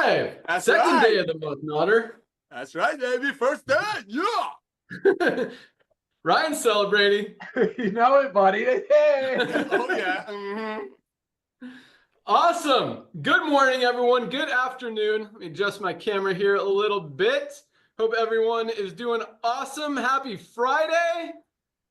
live. That's Second right. day of the month, Nodder. That's right, baby. First day. Yeah. Ryan's celebrating. You know it, buddy. Hey. Oh, yeah. Mm-hmm. Awesome. Good morning, everyone. Good afternoon. Let me adjust my camera here a little bit. Hope everyone is doing awesome. Happy Friday.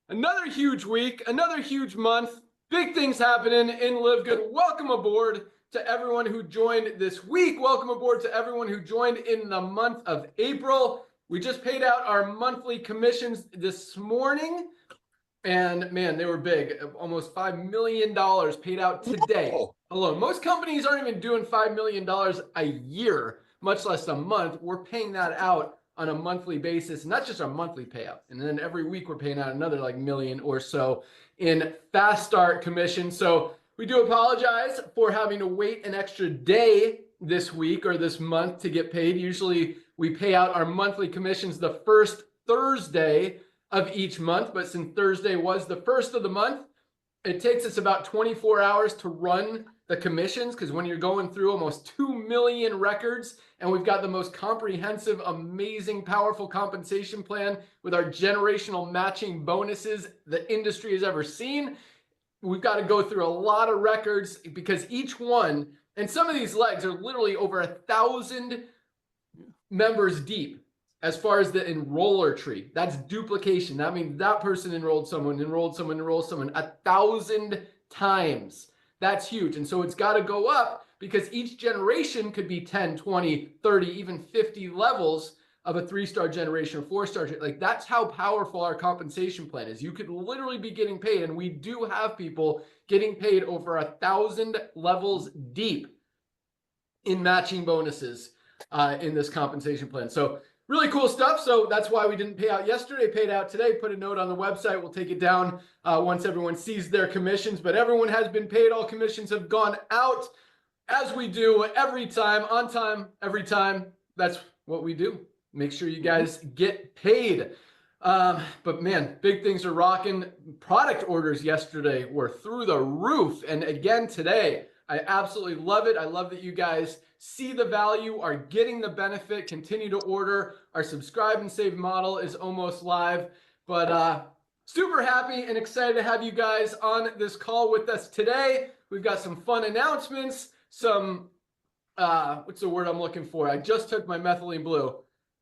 Another huge week, another huge month. Big things happening in Livegood. Welcome aboard to everyone who joined this week. Welcome aboard to everyone who joined in the month of April. We just paid out our monthly commissions this morning. And man, they were big. Almost $5 million paid out today alone. Most companies aren't even doing $5 million a year, much less a month. We're paying that out on a monthly basis, not just our monthly payout. And then every week we're paying out another like million or so in fast start commission. So we do apologize for having to wait an extra day this week or this month to get paid. Usually we pay out our monthly commissions the first Thursday of each month, but since Thursday was the first of the month, it takes us about 24 hours to run the commissions, because when you're going through almost 2 million records, and we've got the most comprehensive, amazing, powerful compensation plan with our generational matching bonuses the industry has ever seen, we've got to go through a lot of records, because each one, and some of these legs are literally over 1,000 members deep. As far as the enroller tree, that's duplication. That means that person enrolled someone, 1,000 times. That's huge. And so it's got to go up, because each generation could be 10, 20, 30, even 50 levels of a 3-star generation or 4-star. Like, that's how powerful our compensation plan is. You could literally be getting paid, and we do have people getting paid over 1,000 levels deep in matching bonuses in this compensation plan. So really cool stuff. So that's why we didn't pay out yesterday, paid out today. Put a note on the website. We'll take it down once everyone sees their commissions. But everyone has been paid. All commissions have gone out, as we do every time, on time, every time. That's what we do. Make sure you guys get paid. But man, big things are rocking. Product orders yesterday were through the roof. And again today, I absolutely love it. I love that you guys see the value, are getting the benefit, continue to order. Our subscribe and save model is almost live, but super happy and excited to have you guys on this call with us today. We've got some fun announcements, some, what's the word I'm looking for? I just took my methylene blue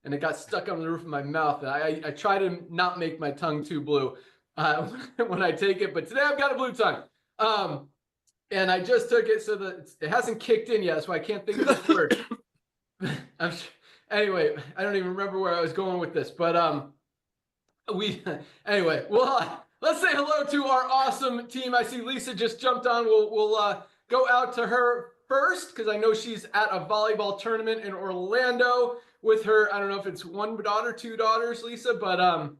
and it got stuck on the roof of my mouth. And I try to not make my tongue too blue when I take it, but today I've got a blue tongue. And I just took it so that it hasn't kicked in yet, so I can't think of this word. Anyway, I don't even remember where I was going with this, but anyway, well, let's say hello to our awesome team. I see Lisa just jumped on. We'll go out to her first, because I know she's at a volleyball tournament in Orlando with her. I don't know if it's 1 daughter, 2 daughters, Lisa, but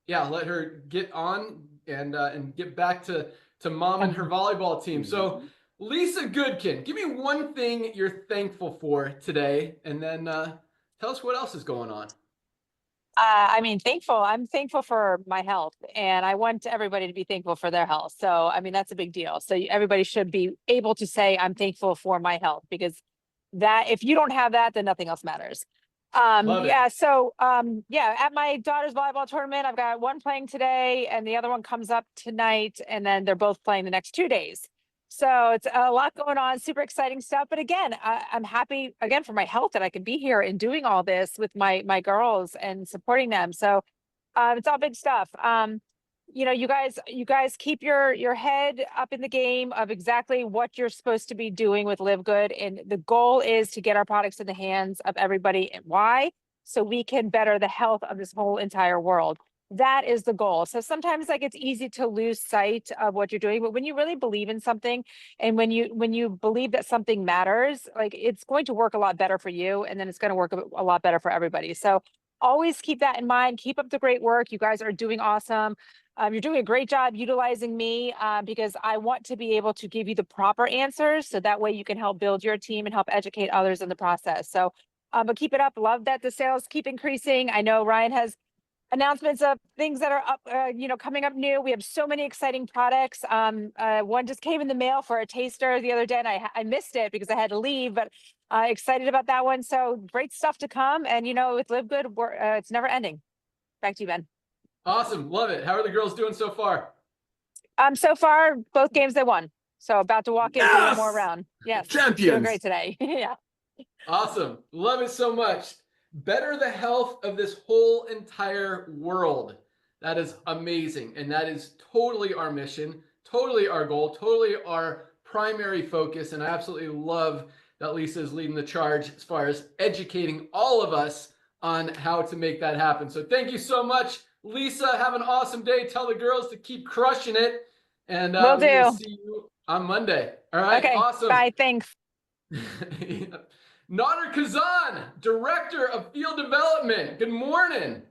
yeah, let her get on and get back to mom and her volleyball team. So Lisa Goodkin, give me one thing you're thankful for today, and then tell us what else is going on. I mean, I'm thankful for my health, and I want everybody to be thankful for their health. So, I mean, that's a big deal. So everybody should be able to say, I'm thankful for my health, because that, if you don't have that, then nothing else matters. Yeah. So, yeah, at my daughter's volleyball tournament, I've got one playing today and the other one comes up tonight, and then they're both playing the next 2 days. So it's a lot going on, super exciting stuff. But again, I'm happy again for my health that I can be here and doing all this with my girls and supporting them. So, it's all big stuff. You know, you guys keep your head up in the game of exactly what you're supposed to be doing with Livegood. And the goal is to get our products in the hands of everybody. And why? So we can better the health of this whole entire world. That is the goal. So sometimes like it's easy to lose sight of what you're doing, but when you really believe in something, and when you believe that something matters, like it's going to work a lot better for you, and then it's going to work a lot better for everybody. So always keep that in mind. Keep up the great work. You guys are doing awesome. You're doing a great job utilizing me because I want to be able to give you the proper answers, so that way you can help build your team and help educate others in the process. So, but keep it up. Love that the sales keep increasing. I know Ryan has announcements of things that are up, coming up new. We have so many exciting products. One just came in the mail for a taster the other day, and I missed it because I had to leave, but Excited about that one. So great stuff to come. And you know, with Livegood, it's never ending. Back to you, Ben. Awesome. Love it. How are the girls doing so far? So far, both games they won. So about to walk in for one more round. Yes. Doing Champions. great today. Yeah. Awesome. Love it so much. Better the health of this whole entire world. That is amazing. And that is totally our mission, totally our goal, totally our primary focus. And I absolutely love that Lisa is leading the charge as far as educating all of us on how to make that happen. So thank you so much, Lisa. Have an awesome day. Tell the girls to keep crushing it. And Will we will do. see you on Monday. All right. Okay. Awesome. Bye. Thanks. Nader Kazan, Director of Field Development. Good morning.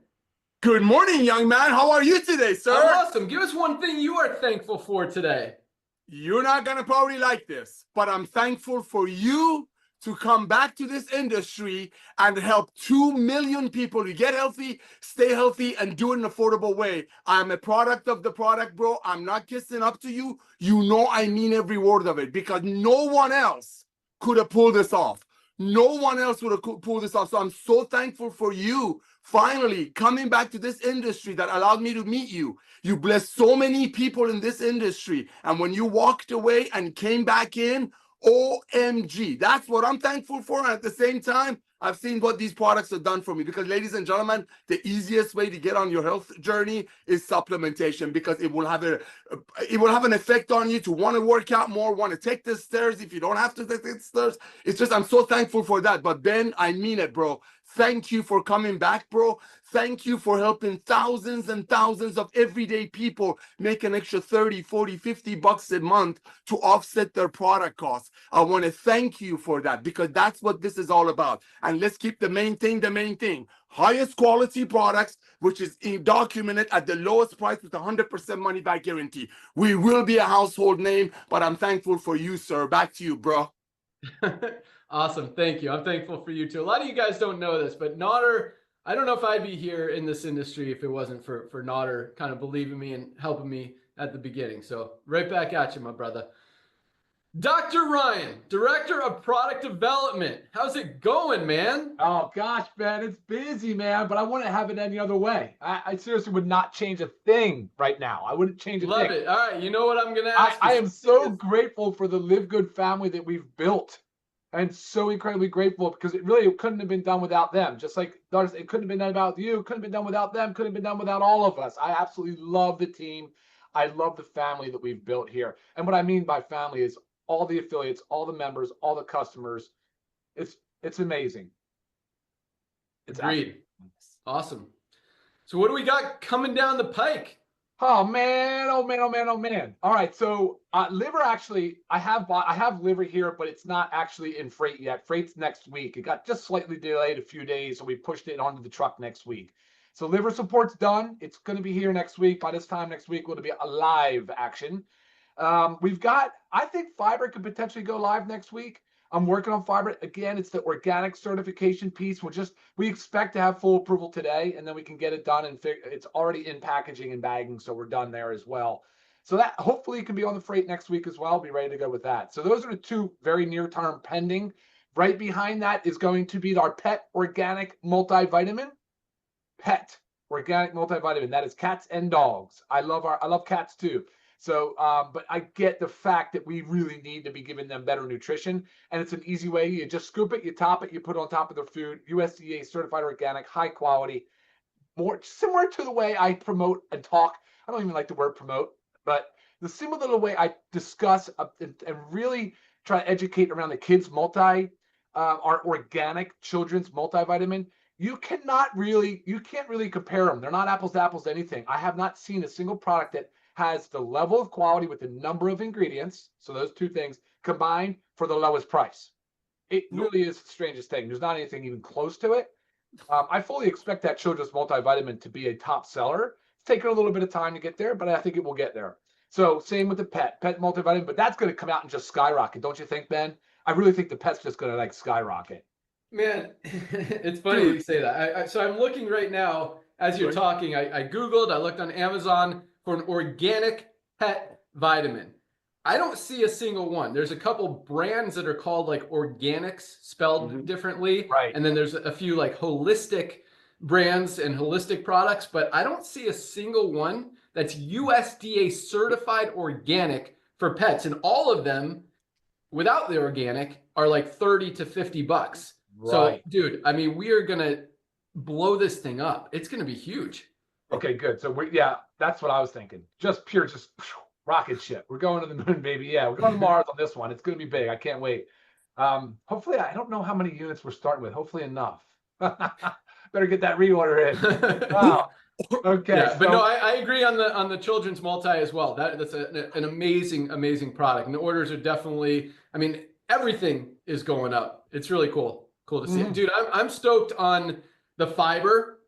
Good morning, young man. How are you today, sir? I'm awesome. Give us one thing you are thankful for today. You're not going to probably like this, but I'm thankful for you to come back to this industry and help 2 million people to get healthy, stay healthy, and do it in an affordable way. I'm a product of the product, bro. I'm not kissing up to you. You know I mean every word of it, because no one else could have pulled this off. No one else would have pulled this off. So I'm so thankful for you finally coming back to this industry that allowed me to meet you. You blessed so many people in this industry. And when you walked away and came back in, OMG, that's what I'm thankful for. And at the same time, I've seen what these products have done for me, because ladies and gentlemen, the easiest way to get on your health journey is supplementation, because it will have an effect on you to want to work out more, want to take the stairs if you don't have to take the stairs. It's just, I'm so thankful for that. But Ben, I mean it, bro. Thank you for coming back, bro. Thank you for helping thousands and thousands of everyday people make an extra 30, 40, 50 bucks a month to offset their product costs. I want to thank you for that, because that's what this is all about. And let's keep the main thing. Highest quality products, which is documented at the lowest price with 100% money back guarantee. We will be a household name, but I'm thankful for you, sir. Back to you, bro. Awesome. Thank you. I'm thankful for you too. A lot of you guys don't know this, but Nader, I don't know if I'd be here in this industry if it wasn't for Nader kind of believing me and helping me at the beginning. So right back at you, my brother. Dr. Ryan, Director of Product Development. How's it going, man? Oh gosh, Ben, it's busy, man, but I wouldn't have it any other way. I seriously would not change a thing right now. I wouldn't change a thing. Love it. All right. You know what I'm going to ask? I am so grateful for the Livegood family that we've built. And so incredibly grateful, because it couldn't have been done without them. Just like it couldn't have been done without you, couldn't have been done without them, couldn't have been done without all of us. I absolutely love the team. I love the family that we've built here. And what I mean by family is all the affiliates, all the members, all the customers. It's amazing. It's Agreed. Awesome. So what do we got coming down the pike? Oh man, oh man, oh man, oh man. All right, so liver, actually, I have liver here, but it's not actually in freight yet. Freight's next week. It got just slightly delayed a few days, so we pushed it onto the truck next week. So liver support's done. It's going to be here next week. By this time next week, will be a live action. We've got, I think fiber could potentially go live next week. I'm working on fiber. Again, it's the organic certification piece. We expect to have full approval today, and then we can get it done, and it's already in packaging and bagging, so we're done there as well. So that hopefully can be on the freight next week as well. Be ready to go with that. So those are the two very near-term pending. Right behind that is going to be our pet organic multivitamin. Pet organic multivitamin. That is cats and dogs. I love cats too. So, but I get the fact that we really need to be giving them better nutrition, and it's an easy way. You just scoop it, you top it, you put it on top of their food. USDA certified organic, high quality, more similar to the way I promote and talk. I don't even like the word promote, but the similar way I discuss and really try to educate around the kids our organic children's multivitamin. You can't really compare them. They're not apples to apples to anything. I have not seen a single product that has the level of quality with the number of ingredients, so those two things combined, for the lowest price. It really is the strangest thing. There's not anything even close to it. I fully expect that children's multivitamin to be a top seller. It's taken a little bit of time to get there, but I think it will get there. So same with the pet multivitamin, but that's going to come out and just skyrocket, don't you think, Ben? I really think the pet's just going to skyrocket. Man, it's funny you say that. So I'm looking right now as you're talking. I Googled, I looked on Amazon for an organic pet vitamin. I don't see a single one. There's a couple brands that are called like organics, spelled differently. Right. And then there's a few like holistic brands and holistic products, but I don't see a single one that's USDA certified organic for pets. And all of them, without the organic, are like 30 to 50 bucks. So, Right. dude, I mean, we are going to blow this thing up. It's going to be huge. Okay, good. So yeah, that's what I was thinking. Just pure, just rocket ship. We're going to the moon, baby. Yeah, we're going to Mars on this one. It's going to be big. I can't wait. Hopefully, I don't know how many units we're starting with. Hopefully enough. Better get that reorder in. Wow. Okay. Yeah, but no, I agree on the children's multi as well. That's an amazing product. And the orders are definitely, I mean, everything is going up. It's really cool. Cool to see. Dude, I'm stoked on the fiber.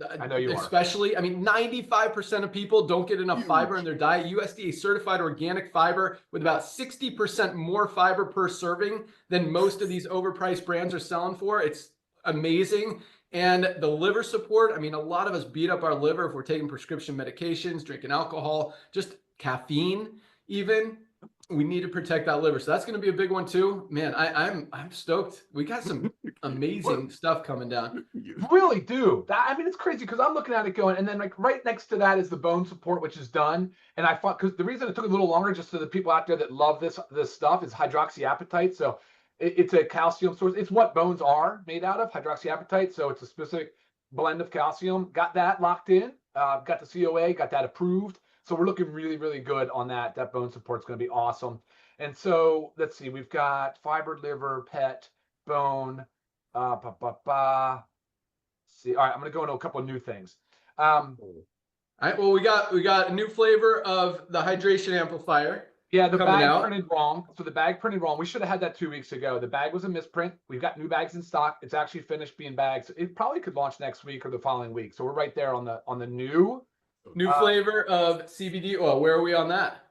I know you especially, are. I mean, 95% of people don't get enough fiber in their diet. USDA certified organic fiber with about 60% more fiber per serving than most of these overpriced brands are selling for. It's amazing. And the liver support, I mean, a lot of us beat up our liver if we're taking prescription medications, drinking alcohol, just caffeine even. We need to protect that liver. So that's going to be a big one too. Man, I'm stoked. We got some amazing stuff coming down. You really do. I mean, it's crazy because I'm looking at it going, and then like right next to that is the bone support, which is done. And I thought, because the reason it took a little longer, just so the people out there that love this stuff, is hydroxyapatite. So it's a calcium source. It's what bones are made out of, hydroxyapatite. So it's a specific blend of calcium. Got that locked in. Got the COA. Got that approved. So we're looking really, really good on that. That bone support is going to be awesome. And so let's see, we've got fiber, liver, pet, bone. See, all right, I'm going to go into a couple of new things. All right, well, we got a new flavor of the hydration amplifier. Yeah, the bag printed wrong. So the bag printed wrong. We should have had that 2 weeks ago. The bag was a misprint. We've got new bags in stock. It's actually finished being bags. It probably could launch next week or the following week. So we're right there on the new flavor of CBD oil. Where are we on that?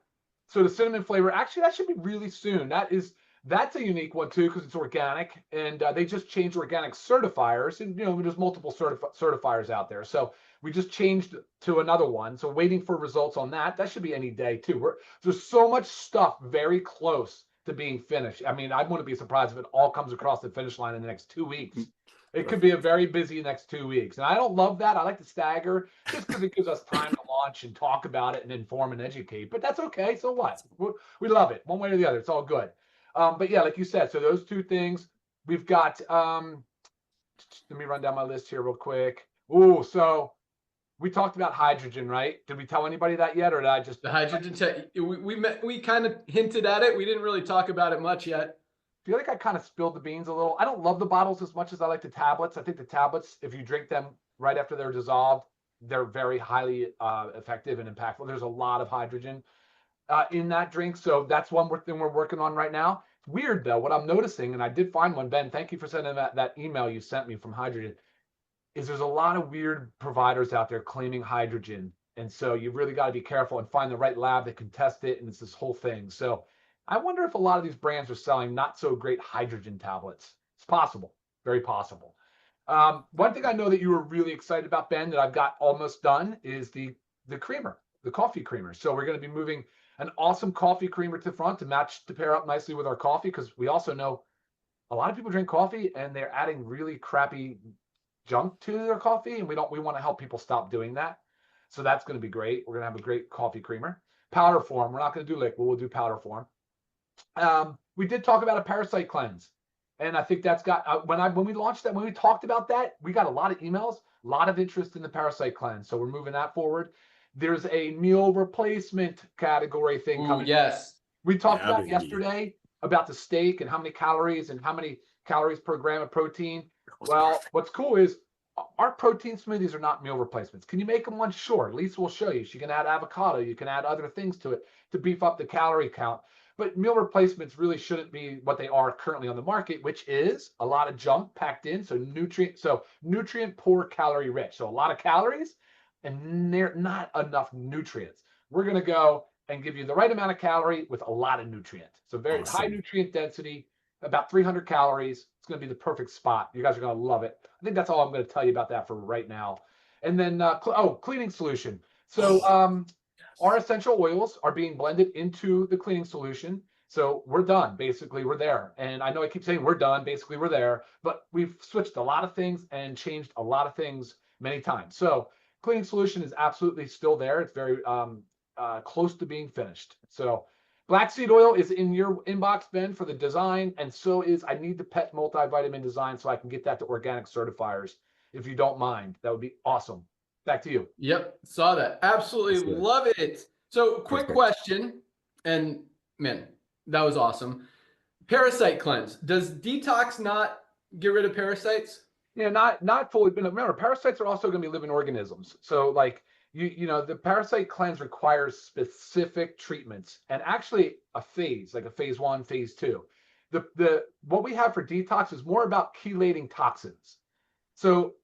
So the cinnamon flavor, actually, that should be really soon. That's a unique one too because it's organic, and they just changed organic certifiers. And there's multiple certifiers out there. So we just changed to another one. So waiting for results on that. That should be any day too. There's so much stuff very close to being finished. I mean, I wouldn't be surprised if it all comes across the finish line in the next 2 weeks. It could be a very busy next 2 weeks. And I don't love that. I like to stagger just because it gives us time to launch and talk about it and inform and educate. But that's okay. So what? We love it one way or the other. It's all good. But yeah, like you said, so those two things we've got. Let me run down my list here real quick. Ooh, so we talked about hydrogen, right? Did we tell anybody that yet, or did I just the hydrogen? We kind of hinted at it. We didn't really talk about it much yet. I feel like I kind of spilled the beans a little. I don't love the bottles as much as I like the tablets. I think the tablets, if you drink them right after they're dissolved, they're very highly effective and impactful. There's a lot of hydrogen in that drink. So that's one thing we're working on right now. It's weird though, what I'm noticing, and I did find one, Ben, thank you for sending that email you sent me from hydrogen, is there's a lot of weird providers out there claiming hydrogen. And so you really got to be careful and find the right lab that can test it. And it's this whole thing. So I wonder if a lot of these brands are selling not so great hydrogen tablets. It's possible, very possible. One thing I know that you were really excited about, Ben, that I've got almost done is the creamer, the coffee creamer. So we're going to be moving an awesome coffee creamer to the front to pair up nicely with our coffee, because we also know a lot of people drink coffee and they're adding really crappy junk to their coffee, and we want to help people stop doing that. So that's going to be great. We're going to have a great coffee creamer. Powder form. We're not going to do liquid. We'll do powder form. We did talk about a parasite cleanse, and I think that's got when we launched that, when we talked about that, we got a lot of emails, a lot of interest in the parasite cleanse. So we're moving that forward. There's a meal replacement category thing coming. Yes. We talked about yesterday about the steak and how many calories per gram of protein. Well, what's cool is our protein smoothies are not meal replacements. Can you make them one? Sure. Lisa will show you. She can add avocado. You can add other things to it to beef up the calorie count. But meal replacements really shouldn't be what they are currently on the market, which is a lot of junk packed in. So nutrient poor, calorie rich. So a lot of calories and not enough nutrients. We're going to go and give you the right amount of calorie with a lot of nutrient. So very high nutrient density, about 300 calories. It's going to be the perfect spot. You guys are going to love it. I think that's all I'm going to tell you about that for right now. And then, cleaning solution. So Our essential oils are being blended into the cleaning solution. So we're done. Basically, we're there. And I know I keep saying we're done. Basically, we're there. But we've switched a lot of things and changed a lot of things many times. So cleaning solution is absolutely still there. It's very close to being finished. So black seed oil is in your inbox, Ben, for the design. And so is I need the pet multivitamin design so I can get that to organic certifiers. If you don't mind, that would be awesome. Back to you. Yep, saw that. Absolutely love it. So, quick question, and man, that was awesome. Parasite cleanse. Does detox not get rid of parasites? Yeah, not fully. But remember, parasites are also going to be living organisms. So, like you know, the parasite cleanse requires specific treatments, and actually a phase, like a phase 1, phase 2. The what we have for detox is more about chelating toxins. So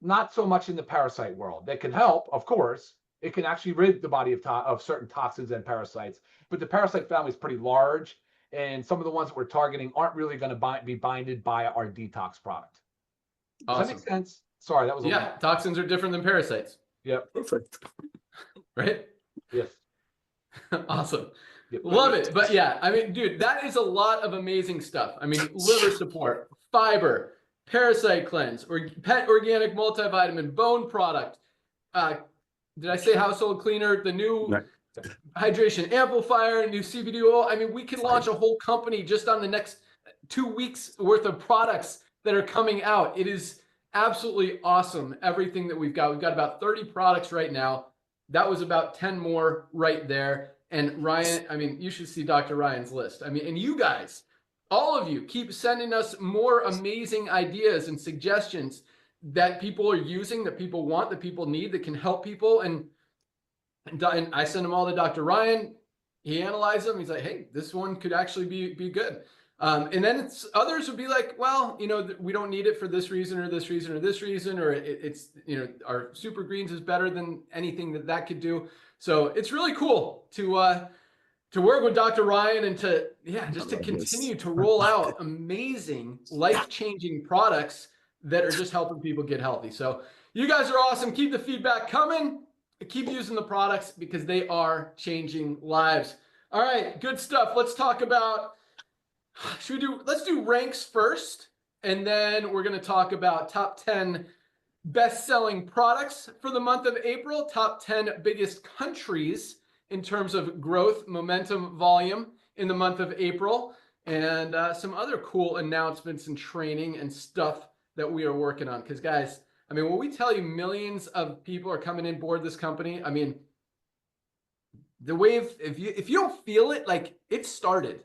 not so much in the parasite world. That can help, of course. It can actually rid the body of certain toxins and parasites. But the parasite family is pretty large, and some of the ones that we're targeting aren't really going to be binded by our detox product. Does that make sense? Sorry, that was a toxins are different than parasites. Yep. Perfect. Right? Yes. Awesome. Yep. Love it. But yeah, I mean, dude, that is a lot of amazing stuff. I mean, liver support, fiber, parasite cleanse, or pet organic multivitamin, bone product. Did I say household cleaner? The new hydration amplifier, new CBD oil. I mean, we can launch a whole company just on the next 2 weeks worth of products that are coming out. It is absolutely awesome. Everything that we've got about 30 products right now. That was about 10 more right there. And Ryan, I mean, you should see Dr. Ryan's list. I mean, and you guys, all of you, keep sending us more amazing ideas and suggestions that people are using, that people want, that people need, that can help people. And I send them all to Dr. Ryan. He analyzes them. He's like, hey, this one could actually be good. And then others would be like, well, you know, we don't need it for this reason or this reason or this reason, or it's, you know, our super greens is better than anything that could do. So it's really cool to work with Dr. Ryan and to continue to roll out amazing, life-changing products that are just helping people get healthy. So you guys are awesome. Keep the feedback coming. Keep using the products because they are changing lives. All right, good stuff. Let's talk about, let's do ranks first, and then we're going to talk about top 10 best-selling products for the month of April, top 10 biggest countries in terms of growth, momentum, volume in the month of April, and some other cool announcements and training and stuff that we are working on. Because guys, I mean, when we tell you millions of people are coming in board this company, I mean, the wave, if you don't feel it, like it started.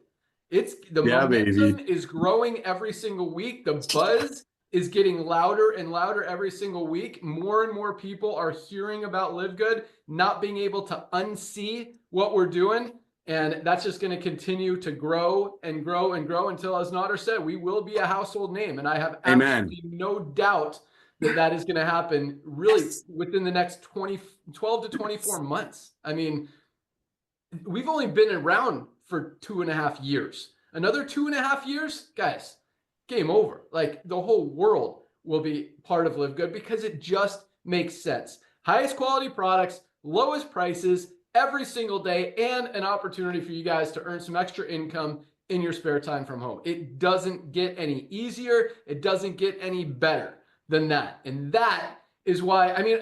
The momentum is growing every single week. The buzz is getting louder and louder every single week. More and more people are hearing about Livegood, not being able to unsee what we're doing. And that's just going to continue to grow and grow and grow until, as Nader said, we will be a household name. And I have absolutely no doubt that is going to happen really within the next 12 to 24 months. I mean, we've only been around for 2.5 years. Another 2.5 years, guys, game over. Like the whole world will be part of Livegood because it just makes sense. Highest quality products, lowest prices every single day, and an opportunity for you guys to earn some extra income in your spare time from home. It doesn't get any easier. It doesn't get any better than that. And that is why, I mean,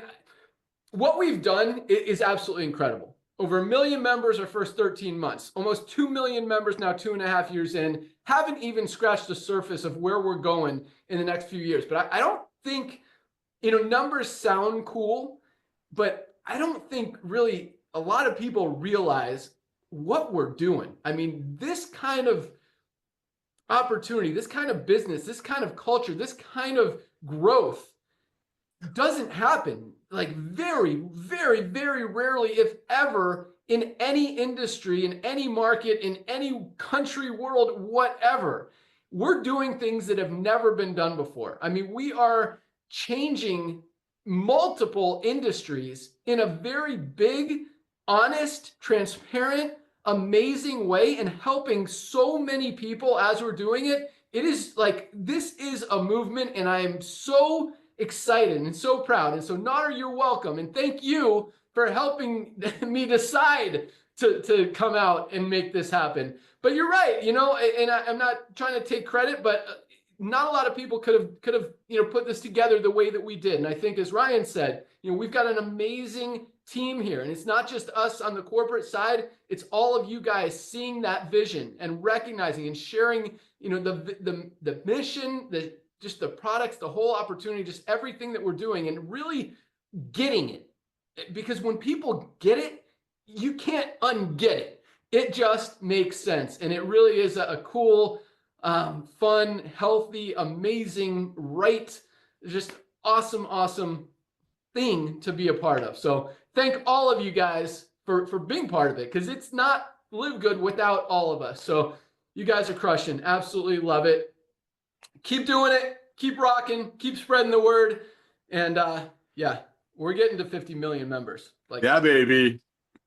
what we've done is absolutely incredible. Over 1 million members our first 13 months, almost 2 million members now 2.5 years in, haven't even scratched the surface of where we're going in the next few years. But I don't think, you know, numbers sound cool, but I don't think really a lot of people realize what we're doing. I mean, this kind of opportunity, this kind of business, this kind of culture, this kind of growth doesn't happen like very, very, very rarely, if ever, in any industry, in any market, in any country, world, whatever. We're doing things that have never been done before. I mean, we are changing multiple industries in a very big, honest, transparent, amazing way and helping so many people as we're doing it. It is like, this is a movement, and I am so excited and so proud. And so Nader, you're welcome. And thank you for helping me decide to come out and make this happen. But you're right, you know, and I'm not trying to take credit, but not a lot of people could have you know, put this together the way that we did. And I think, as Ryan said, you know, we've got an amazing team here, and it's not just us on the corporate side, it's all of you guys seeing that vision and recognizing and sharing, you know, the mission, just the products, the whole opportunity, just everything that we're doing, and really getting it. Because when people get it, you can't unget it. It just makes sense. And it really is a cool, fun, healthy, amazing, right, just awesome thing to be a part of. So thank all of you guys for being part of it, because it's not Livegood without all of us. So you guys are crushing. Absolutely love it. Keep doing it. Keep rocking. Keep spreading the word. And yeah, we're getting to 50 million members. Like, yeah, baby.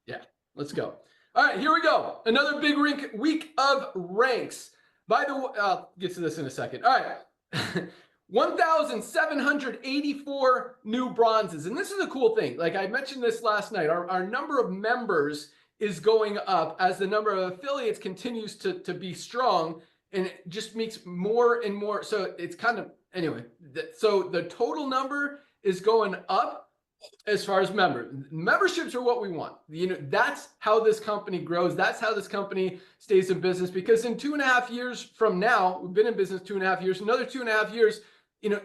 Yeah, let's go. All right, here we go. Another big week of ranks. By the way, I'll get to this in a second. All right. 1,784 new bronzes. And this is a cool thing. Like I mentioned this last night, our number of members is going up as the number of affiliates continues to be strong, and it just makes more and more. So it's kind of, anyway, so the total number is going up as far as memberships are what we want. You know, that's how this company grows. That's how this company stays in business, because in 2.5 years from now, we've been in business 2.5 years, another 2.5 years, you know,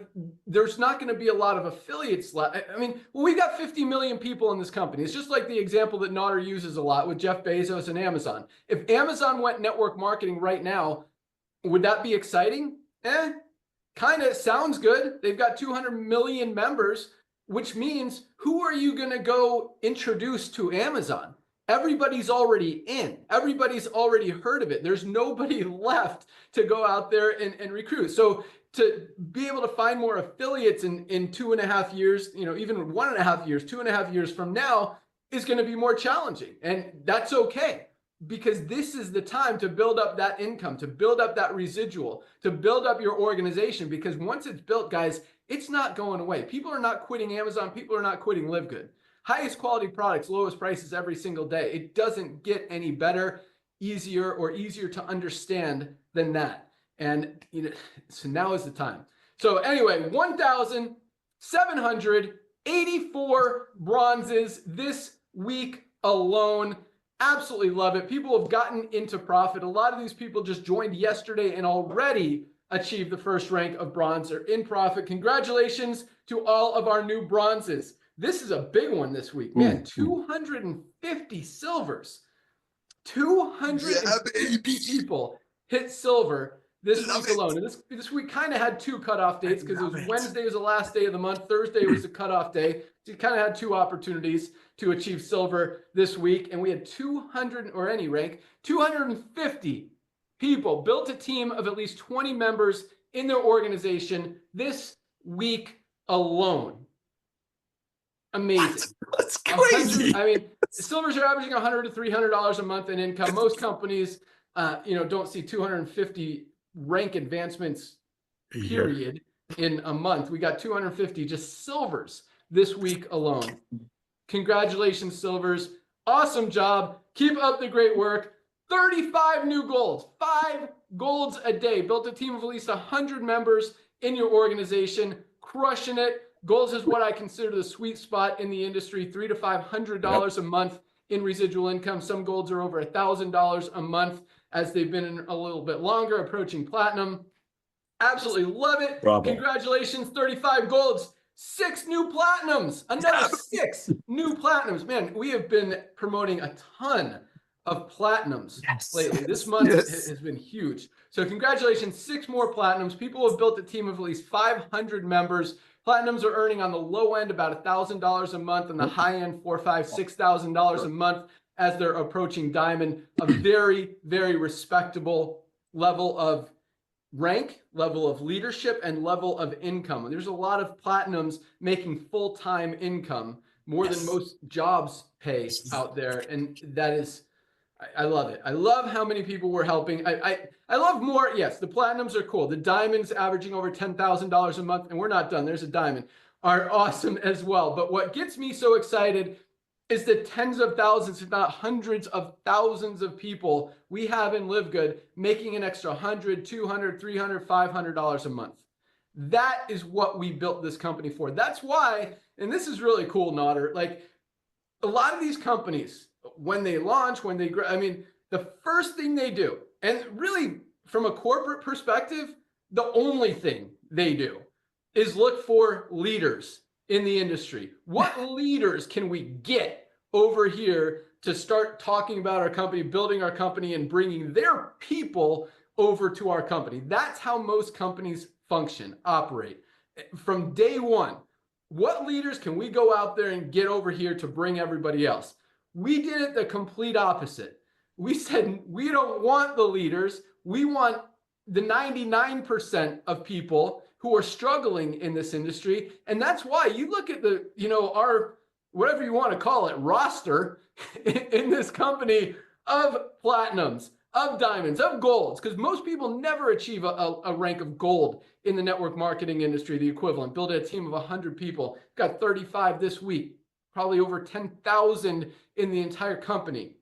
there's not going to be a lot of affiliates left. I mean, well, we got 50 million people in this company. It's just like the example that Naughter uses a lot with Jeff Bezos and Amazon. If Amazon went network marketing right now, would that be exciting? Kind of sounds good. They've got 200 million members, which means who are you going to go introduce to Amazon? Everybody's already in. Everybody's already heard of it. There's nobody left to go out there and recruit. So to be able to find more affiliates in 2.5 years, you know, even 1.5 years, 2.5 years from now is going to be more challenging. And that's okay, because this is the time to build up that income, to build up that residual, to build up your organization. Because once it's built, guys, it's not going away. People are not quitting Amazon. People are not quitting Livegood. Highest quality products, lowest prices every single day. It doesn't get any better, easier to understand than that. And you know, so now is the time. So anyway, 1,784 bronzes this week alone. Absolutely love it. People have gotten into profit. A lot of these people just joined yesterday and already achieved the first rank of bronze or in profit. Congratulations to all of our new bronzes. This is a big one this week, man. 250 silvers. 250 people hit silver this week alone. And this week kind of had two cutoff dates, because it was Wednesday was the last day of the month. Thursday was the cutoff day. So you kind of had two opportunities to achieve silver this week. And we had 250 people built a team of at least 20 members in their organization this week alone. Amazing. That's crazy. I mean, silvers are averaging $100 to $300 a month in income. Most companies, you know, don't see 250 rank advancements, period, in a month. We got 250 just silvers this week alone. Congratulations, silvers. Awesome job. Keep up the great work. 35 new golds, 5 golds a day. Built a team of at least 100 members in your organization. Crushing it. Golds is what I consider the sweet spot in the industry. $300 to $500 a month in residual income. Some golds are over $1,000 a month as they've been in a little bit longer, approaching platinum. Absolutely love it. Bravo. Congratulations, 35 golds, 6 new platinums, another 6 new platinums. Man, we have been promoting a ton of platinums lately. This month has been huge. So congratulations, 6 more platinums. People have built a team of at least 500 members. Platinums are earning on the low end about $1,000 a month, and the high end $4,000, $5,000, $6,000 a month as they're approaching diamond. A very, very respectable level of rank, level of leadership, and level of income. There's a lot of platinums making full-time income, more than most jobs pay out there, and that is, I love it. I love how many people we're helping. I love more. Yes, the platinums are cool. The diamonds averaging over $10,000 a month, and we're not done. There's a diamond, are awesome as well. But what gets me so excited is the tens of thousands, if not hundreds of thousands of people we have in Livegood making an extra $100, $200, $300, $500 a month. That is what we built this company for. That's why, and this is really cool, Nodder, like a lot of these companies, when they launch, when they grow, I mean, the first thing they do, and really from a corporate perspective, the only thing they do is look for leaders in the industry. What leaders can we get over here to start talking about our company, building our company, and bringing their people over to our company? That's how most companies function, operate. From day one, what leaders can we go out there and get over here to bring everybody else? We did it the complete opposite. We said, we don't want the leaders. We want the 99% of people who are struggling in this industry. And that's why you look at the, our, whatever you want to call it, roster in this company of platinums, of diamonds, of golds, because most people never achieve a rank of gold in the network marketing industry, the equivalent. Build a team of 100 people, got 35 this week, probably over 10,000 in the entire company.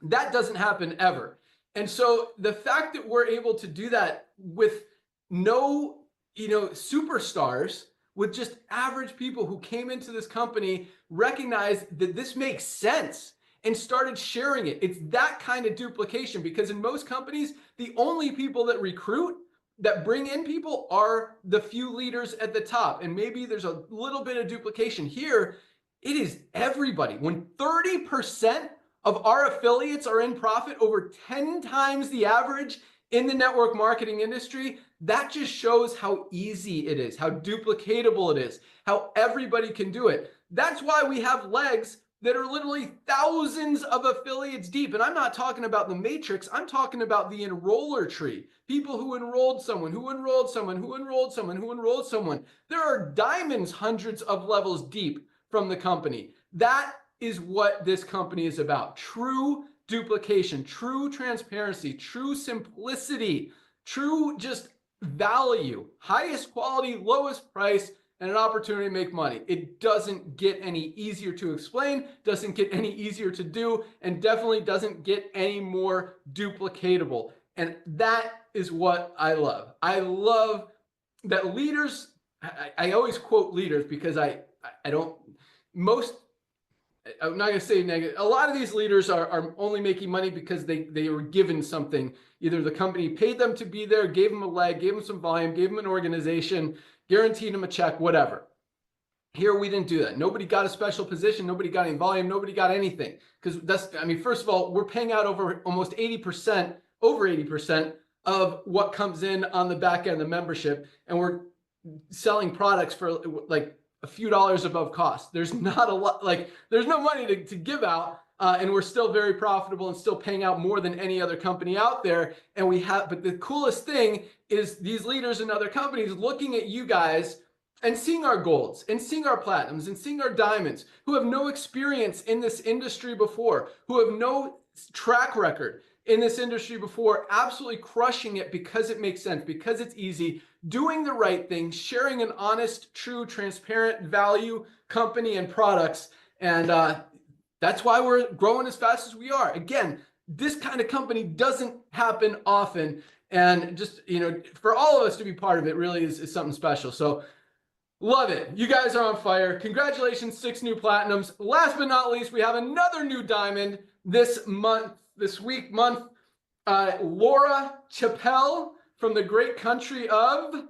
That doesn't happen ever. And so the fact that we're able to do that with no, superstars, with just average people who came into this company, recognized that this makes sense and started sharing it. It's that kind of duplication, because in most companies, the only people that recruit, that bring in people, are the few leaders at the top. And maybe there's a little bit of duplication here. It is everybody. When 30% of our affiliates are in profit, over 10 times the average in the network marketing industry, that just shows how easy it is, how duplicatable it is, how everybody can do it. That's why we have legs that are literally thousands of affiliates deep. And I'm not talking about the matrix. I'm talking about the enroller tree. People who enrolled someone, who enrolled someone, who enrolled someone, who enrolled someone. There are diamonds hundreds of levels deep from the company. That is what this company is about. True duplication, true transparency, true simplicity, true just value, highest quality, lowest price, and an opportunity to make money. It doesn't get any easier to explain, doesn't get any easier to do, and definitely doesn't get any more duplicatable. And that is what I love. I love that leaders, I always quote leaders because I'm not going to say negative. A lot of these leaders are only making money because they were given something. Either the company paid them to be there, gave them a leg, gave them some volume, gave them an organization, guaranteed them a check, whatever. Here, we didn't do that. Nobody got a special position. Nobody got any volume. Nobody got anything. Because first of all, we're paying out over almost 80%, over 80% of what comes in on the back end, the membership. And we're selling products for like a few dollars above cost. There's not a lot, there's no money to give out. And we're still very profitable and still paying out more than any other company out there. And but the coolest thing is these leaders in other companies looking at you guys and seeing our golds and seeing our platinums and seeing our diamonds, who have no experience in this industry before, who have no track record in this industry before, absolutely crushing it because it makes sense, because it's easy, doing the right thing, sharing an honest, true, transparent value company and products. And that's why we're growing as fast as we are. Again, this kind of company doesn't happen often. And just, for all of us to be part of it really is something special. So love it. You guys are on fire. Congratulations, 6 new platinums. Last but not least, we have another new diamond this month. Laura Chappelle from the great country of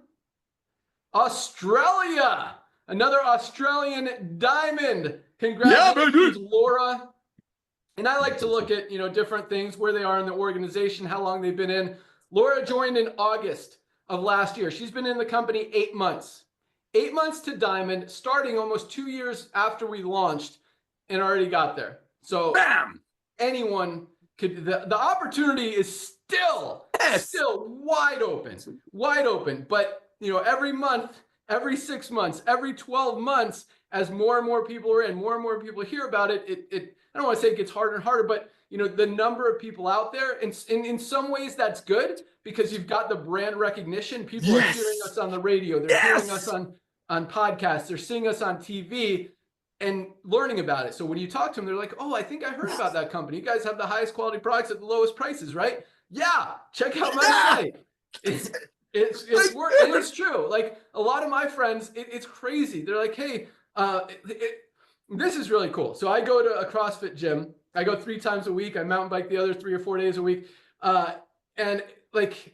Australia. Another Australian diamond. Congratulations, Laura. And I like to look at, different things, where they are in the organization, how long they've been in. Laura joined in August of last year. She's been in the company 8 months. 8 months to diamond, starting almost 2 years after we launched, and already got there. So bam! Anyone could, the opportunity is still wide open. But, every month, every 6 months, every 12 months, as more and more people are in, more and more people hear about it, I don't want to say it gets harder and harder, but the number of people out there, and in some ways that's good, because you've got the brand recognition. People are hearing us on the radio. They're hearing us on podcasts. They're seeing us on TV. and learning about it. So when you talk to them, they're like, oh, I think I heard about that company. You guys have the highest quality products at the lowest prices, right? Yeah, check out my site. It's work, and it's true. Like a lot of my friends, it's crazy. They're like, hey, this is really cool. So I go to a CrossFit gym. I go 3 times a week. I mountain bike the other 3 or 4 days a week. And like,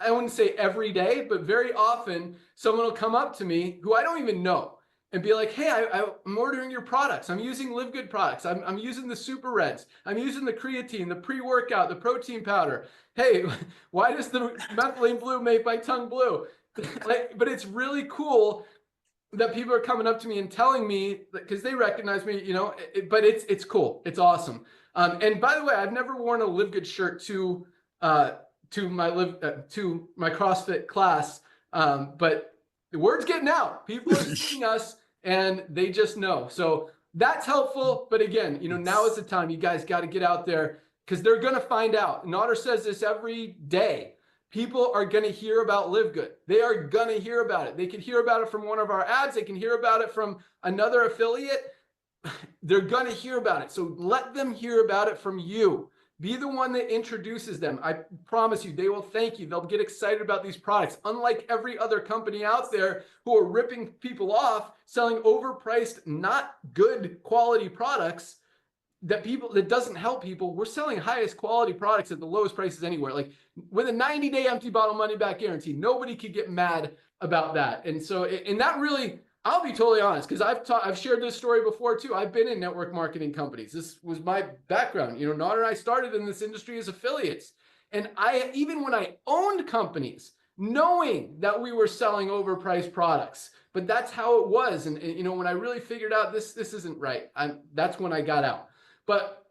I wouldn't say every day, but very often someone will come up to me who I don't even know and be like, hey, I'm ordering your products. I'm using Livegood products. I'm using the Super Reds. I'm using the creatine, the pre-workout, the protein powder. Hey, why does the methylene blue make my tongue blue? But it's really cool that people are coming up to me and telling me, because they recognize me, you know, but it's cool. It's awesome. And by the way, I've never worn a Livegood shirt to my CrossFit class, but the word's getting out. People are seeing us and they just know. So that's helpful. But again, you know, now is the time. You guys got to get out there because they're going to find out. And Otter says this every day. People are going to hear about Livegood. They are going to hear about it. They can hear about it from one of our ads. They can hear about it from another affiliate. They're going to hear about it. So let them hear about it from you. Be the one that introduces them. I promise you, they will thank you. They'll get excited about these products. Unlike every other company out there who are ripping people off, selling overpriced, not good quality products that doesn't help people. We're selling highest quality products at the lowest prices anywhere. Like with a 90-day empty bottle money back guarantee, nobody could get mad about that. And so, and that really, I'll be totally honest, because I've shared this story before too. I've been in network marketing companies. This was my background. You know, Nader and I started in this industry as affiliates. And even when I owned companies, knowing that we were selling overpriced products, but that's how it was. And you know, when I really figured out this isn't right, that's when I got out. But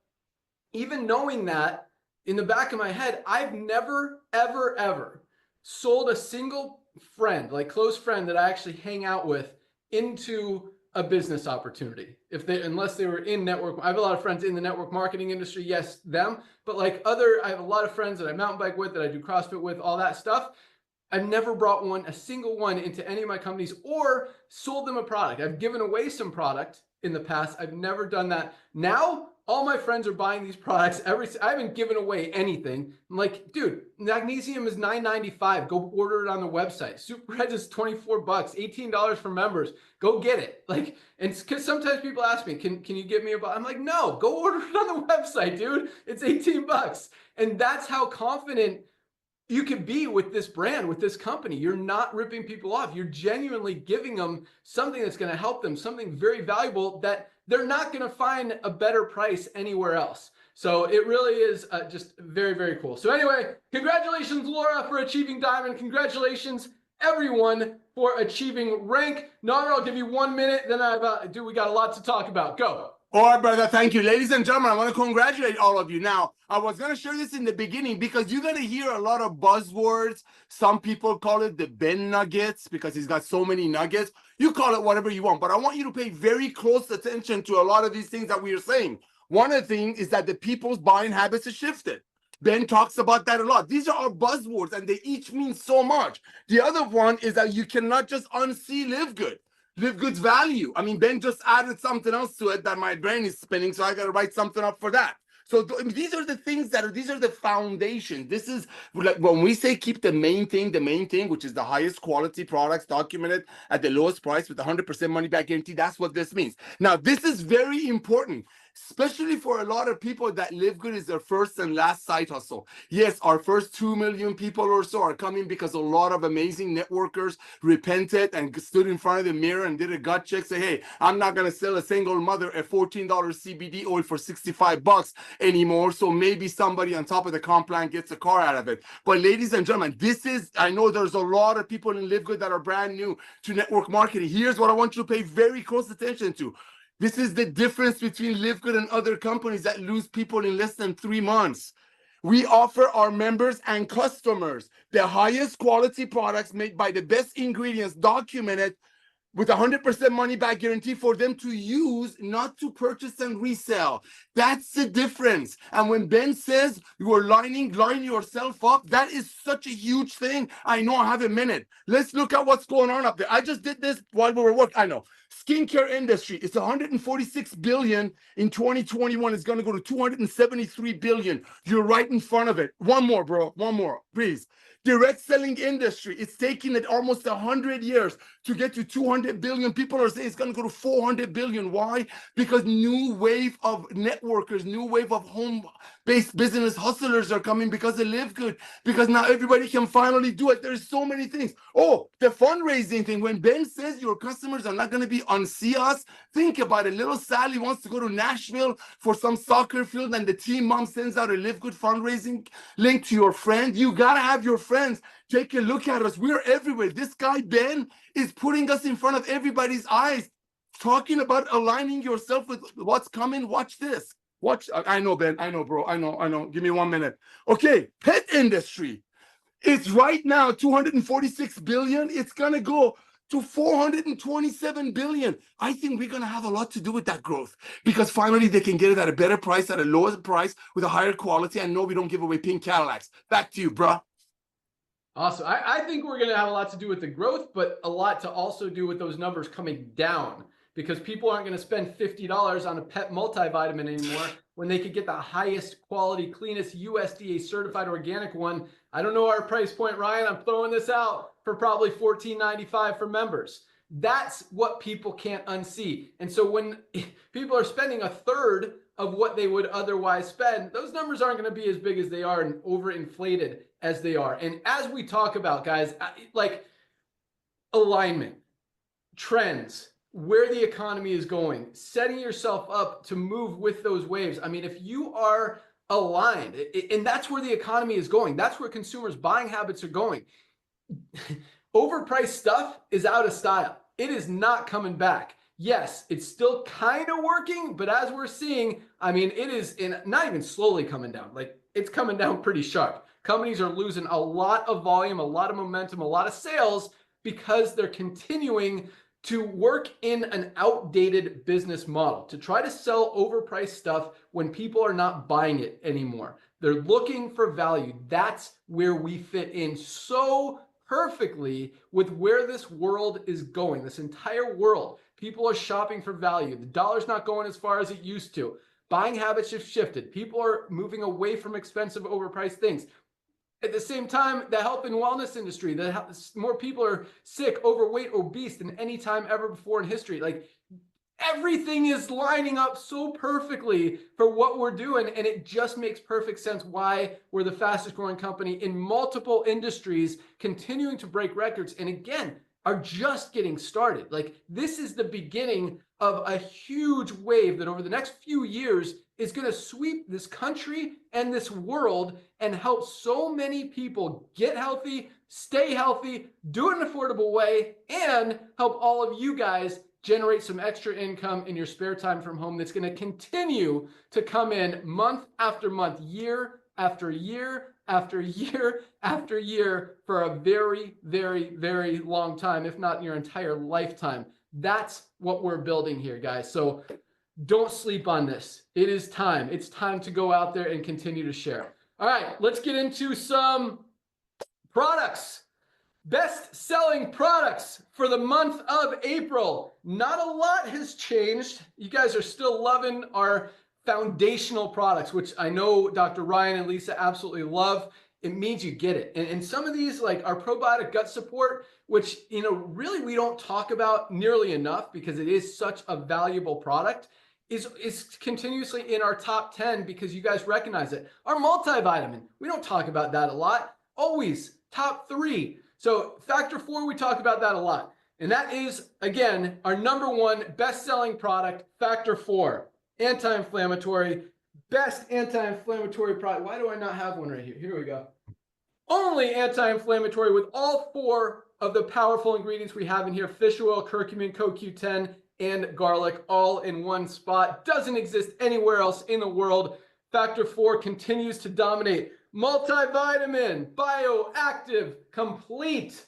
even knowing that in the back of my head, I've never, ever, ever sold a single friend, like close friend that I actually hang out with, into a business opportunity. Unless they were in network. I have a lot of friends in the network marketing industry. Yes, them. But like I have a lot of friends that I mountain bike with, that I do CrossFit with, all that stuff. I've never brought a single one into any of my companies or sold them a product. I've given away some product in the past. I've never done that. Now, all my friends are buying these products. I haven't given away anything. I'm like, dude, magnesium is $9.95. Go order it on the website. Super Reds is $24, $18 for members. Go get it. Like, and because sometimes people ask me, can you get me a bottle? I'm like, no, go order it on the website, dude. It's $18. And that's how confident you can be with this brand, with this company. You're not ripping people off. You're genuinely giving them something that's going to help them, something very valuable that they're not going to find a better price anywhere else. So it really is just very, very cool. So anyway, congratulations, Laura, for achieving Diamond. Congratulations, everyone, for achieving rank. Nader, I'll give you 1 minute. Then we got a lot to talk about. Go. All right, brother. Thank you. Ladies and gentlemen, I want to congratulate all of you. Now, I was going to share this in the beginning because you're going to hear a lot of buzzwords. Some people call it the Ben Nuggets because he's got so many nuggets. You call it whatever you want, but I want you to pay very close attention to a lot of these things that we are saying. One of the things is that the people's buying habits have shifted. Ben talks about that a lot. These are our buzzwords, and they each mean so much. The other one is that you cannot just unsee Livegood. Livegood's value. I mean, Ben just added something else to it that my brain is spinning, so I got to write something up for that. So these are the things these are the foundation. This is like when we say keep the main thing, which is the highest quality products documented at the lowest price with 100% money back guarantee. That's what this means. Now, this is very important, especially for a lot of people that Livegood is their first and last side hustle. Yes, our first 2 million people or so are coming because a lot of amazing networkers repented and stood in front of the mirror and did a gut check, say, hey, I'm not going to sell a single mother a $14 CBD oil for $65 anymore. So maybe somebody on top of the comp plan gets a car out of it. But ladies and gentlemen, I know there's a lot of people in Livegood that are brand new to network marketing. Here's what I want you to pay very close attention to. This is the difference between Livegood and other companies that lose people in less than 3 months. We offer our members and customers the highest quality products made by the best ingredients documented with 100% money back guarantee for them to use, not to purchase and resell. That's the difference. And when Ben says you are lining yourself up, that is such a huge thing. I know I have a minute. Let's look at what's going on up there. I just did this while we were working. I know. Skincare industry, it's 146 billion in 2021. It's going to go to 273 billion. You're right in front of it. One more, bro. One more, please. Direct selling industry, it's taking it almost 100 years to get to 200 billion. People are saying it's going to go to 400 billion. Why? Because new wave of networkers, new wave of home-based business hustlers are coming because of Livegood, because now everybody can finally do it. There's so many things. Oh, the fundraising thing. When Ben says your customers are not going to be on See Us, think about it. Little Sally wants to go to Nashville for some soccer field, and the team mom sends out a Livegood fundraising link to your friend. You got to have your friends take a look at us. We're everywhere. This guy, Ben, is putting us in front of everybody's eyes, talking about aligning yourself with what's coming. Watch this. Watch. I know, Ben. I know, bro. I know. Give me 1 minute. Okay. Pet industry. It's right now 246 billion. It's going to go to 427 billion. I think we're going to have a lot to do with that growth, because finally they can get it at a better price, at a lower price, with a higher quality. And no, we don't give away pink Cadillacs. Back to you, bro. Awesome. I think we're going to have a lot to do with the growth, but a lot to also do with those numbers coming down, because people aren't going to spend $50 on a pet multivitamin anymore when they could get the highest quality, cleanest USDA certified organic one. I don't know our price point, Ryan. I'm throwing this out for probably $14.95 for members. That's what people can't unsee. And so when people are spending a third of what they would otherwise spend, those numbers aren't going to be as big as they are and overinflated as they are. And as we talk about, guys, like alignment, trends, where the economy is going, setting yourself up to move with those waves. I mean, if you are aligned, and that's where the economy is going, that's where consumers' buying habits are going. Overpriced stuff is out of style. It is not coming back. Yes, it's still kind of working, but as we're seeing, I mean, it is not even slowly coming down. Like, it's coming down pretty sharp. Companies are losing a lot of volume, a lot of momentum, a lot of sales, because they're continuing to work in an outdated business model to try to sell overpriced stuff when people are not buying it anymore. They're looking for value. That's where we fit in so perfectly with where this world is going. This entire world, people are shopping for value. The dollar's not going as far as it used to. Buying habits have shifted. People are moving away from expensive, overpriced things. At the same time, the health and wellness industry, more people are sick, overweight, obese than any time ever before in history. Like, everything is lining up so perfectly for what we're doing, and it just makes perfect sense why we're the fastest growing company in multiple industries, continuing to break records, and again, are just getting started. Like, this is the beginning of a huge wave that over the next few years is going to sweep this country and this world and help so many people get healthy, stay healthy, do it in an affordable way, and help all of you guys generate some extra income in your spare time from home that's going to continue to come in month after month, year after year after year after year for a very, very, very long time, if not your entire lifetime. That's what we're building here, guys. So don't sleep on this. It is time. It's time to go out there and continue to share. All right, let's get into some products. Best selling products for the month of April. Not a lot has changed. You guys are still loving our foundational products, which I know Dr. Ryan and Lisa absolutely love. It means you get it. And some of these, like our probiotic gut support, which, really we don't talk about nearly enough because it is such a valuable product, is continuously in our top 10 because you guys recognize it. Our multivitamin, we don't talk about that a lot. Always top 3. So factor 4, we talk about that a lot. And that is, again, our number 1 best-selling product, factor 4, anti-inflammatory, best anti-inflammatory product. Why do I not have one right here? Here we go. Only anti-inflammatory with all 4 of the powerful ingredients we have in here: fish oil, curcumin, CoQ10, and garlic, all in one spot. Doesn't exist anywhere else in the world. Factor 4 continues to dominate. Multivitamin, bioactive, complete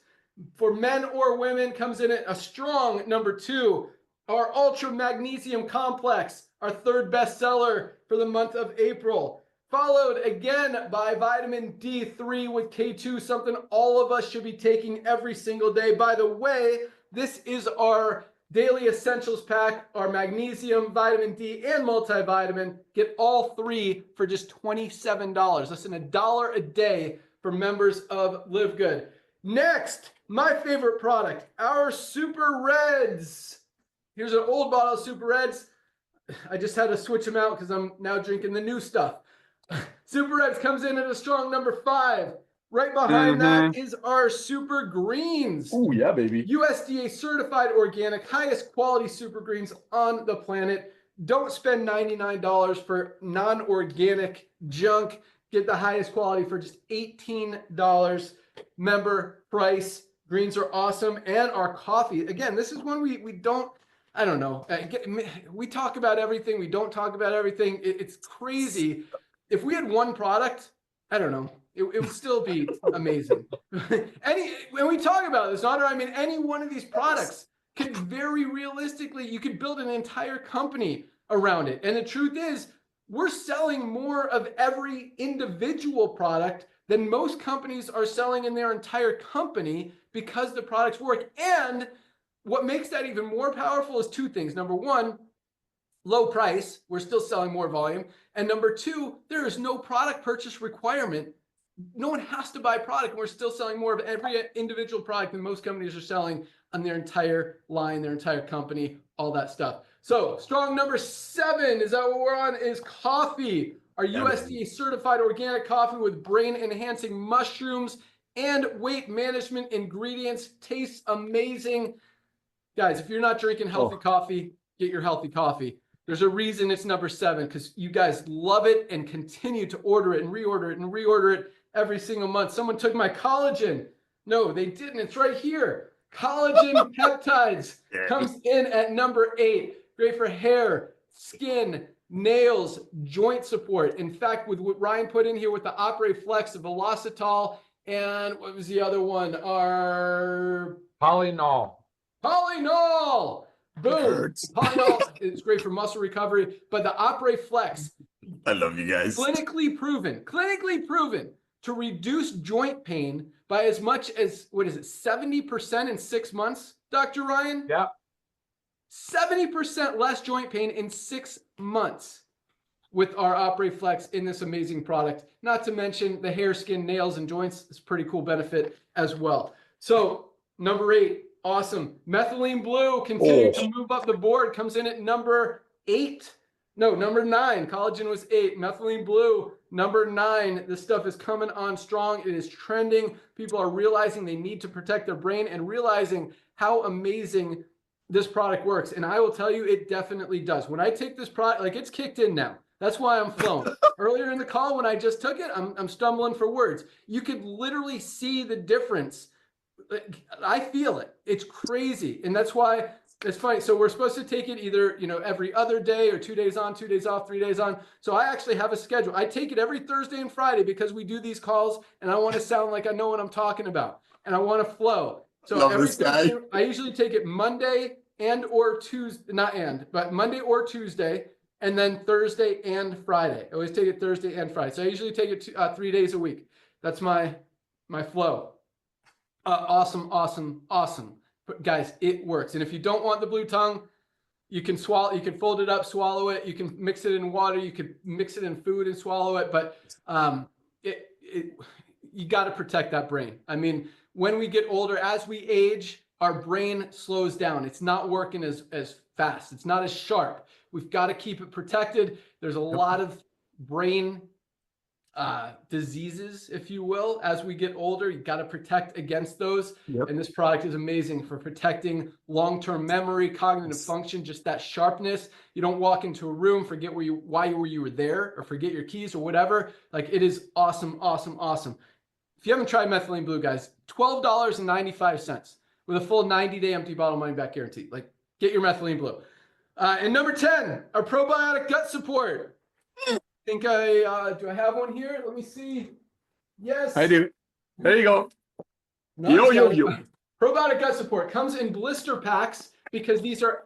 for men or women, comes in at a strong number 2. Our ultra magnesium complex, our 3rd bestseller for the month of April, followed again by vitamin D3 with K2, something all of us should be taking every single day. By the way, this is our Daily Essentials Pack, our magnesium, vitamin D, and multivitamin. Get all 3 for just $27. Less than $1 a day for members of Livegood. Next, my favorite product, our Super Reds. Here's an old bottle of Super Reds. I just had to switch them out because I'm now drinking the new stuff. Super Reds comes in at a strong number 5. Right behind that is our Super Greens. Oh, yeah, baby. USDA certified organic, highest quality Super Greens on the planet. Don't spend $99 for non-organic junk. Get the highest quality for just $18 member price. Greens are awesome. And our coffee. Again, this is one we don't, I don't know. We talk about everything. We don't talk about everything. It's crazy. If we had one product, I don't know. It would still be amazing. When we talk about this, I mean, any one of these products could very realistically, you could build an entire company around it. And the truth is, we're selling more of every individual product than most companies are selling in their entire company because the products work. And what makes that even more powerful is 2 things. Number 1, low price. We're still selling more volume. And number 2, there is no product purchase requirement. No one has to buy product, and we're still selling more of every individual product than most companies are selling on their entire line, their entire company, all that stuff. So strong number 7, is that what we're on, is coffee. Our USDA certified organic coffee with brain enhancing mushrooms and weight management ingredients. Tastes amazing. Guys, if you're not drinking healthy coffee, get your healthy coffee. There's a reason it's number 7, because you guys love it and continue to order it and reorder it and reorder it every single month. Someone took my collagen. No, they didn't. It's right here. Collagen peptides comes in at number 8. Great for hair, skin, nails, joint support. In fact, with what Ryan put in here with the Opera Flex, the Velocitol, and what was the other one? Our Polynol. Polynol. Boom. Polynol is great for muscle recovery, but the Opera Flex, I love you guys. clinically proven to reduce joint pain by as much as, 70% in 6 months, Dr. Ryan? Yeah. 70% less joint pain in 6 months with our Opera Flex in this amazing product. Not to mention the hair, skin, nails, and joints is pretty cool benefit as well. So number 8, awesome. Methylene Blue continuing to move up the board, comes in at number 8. No, number 9. Collagen was 8. Methylene Blue, number 9. This stuff is coming on strong. It is trending. People are realizing they need to protect their brain and realizing how amazing this product works. And I will tell you, it definitely does. When I take this product, like, it's kicked in now. That's why I'm flowing. Earlier in the call, when I just took it, I'm stumbling for words. You could literally see the difference. I feel it. It's crazy. And that's why it's funny. So we're supposed to take it either, every other day, or 2 days on, 2 days off, 3 days on. So I actually have a schedule. I take it every Thursday and Friday because we do these calls and I want to sound like I know what I'm talking about and I want to flow. So every Thursday, I usually take it Monday or Tuesday, but Monday or Tuesday, and then Thursday and Friday. I always take it Thursday and Friday. So I usually take it 3 days a week. That's my flow. Awesome. But guys, it works. And if you don't want the blue tongue, you can swallow, you can fold it up, swallow it. You can mix it in water. You could mix it in food and swallow it. But you got to protect that brain. I mean, when we get older, as we age, our brain slows down. It's not working as fast. It's not as sharp. We've got to keep it protected. There's a lot of brain diseases, if you will, as we get older. You got to protect against those. And this product is amazing for protecting long-term memory, cognitive function, just that sharpness. You don't walk into a room, forget why you were there, or forget your keys or whatever. Like, it is awesome. If you haven't tried Methylene Blue, guys, $12.95 with a full 90-day empty bottle money back guarantee. Like, get your Methylene Blue. And number 10, our probiotic gut support. I think do I have one here? Let me see. Yes. I do. There you go. No, Yo. Probiotic gut support comes in blister packs because these are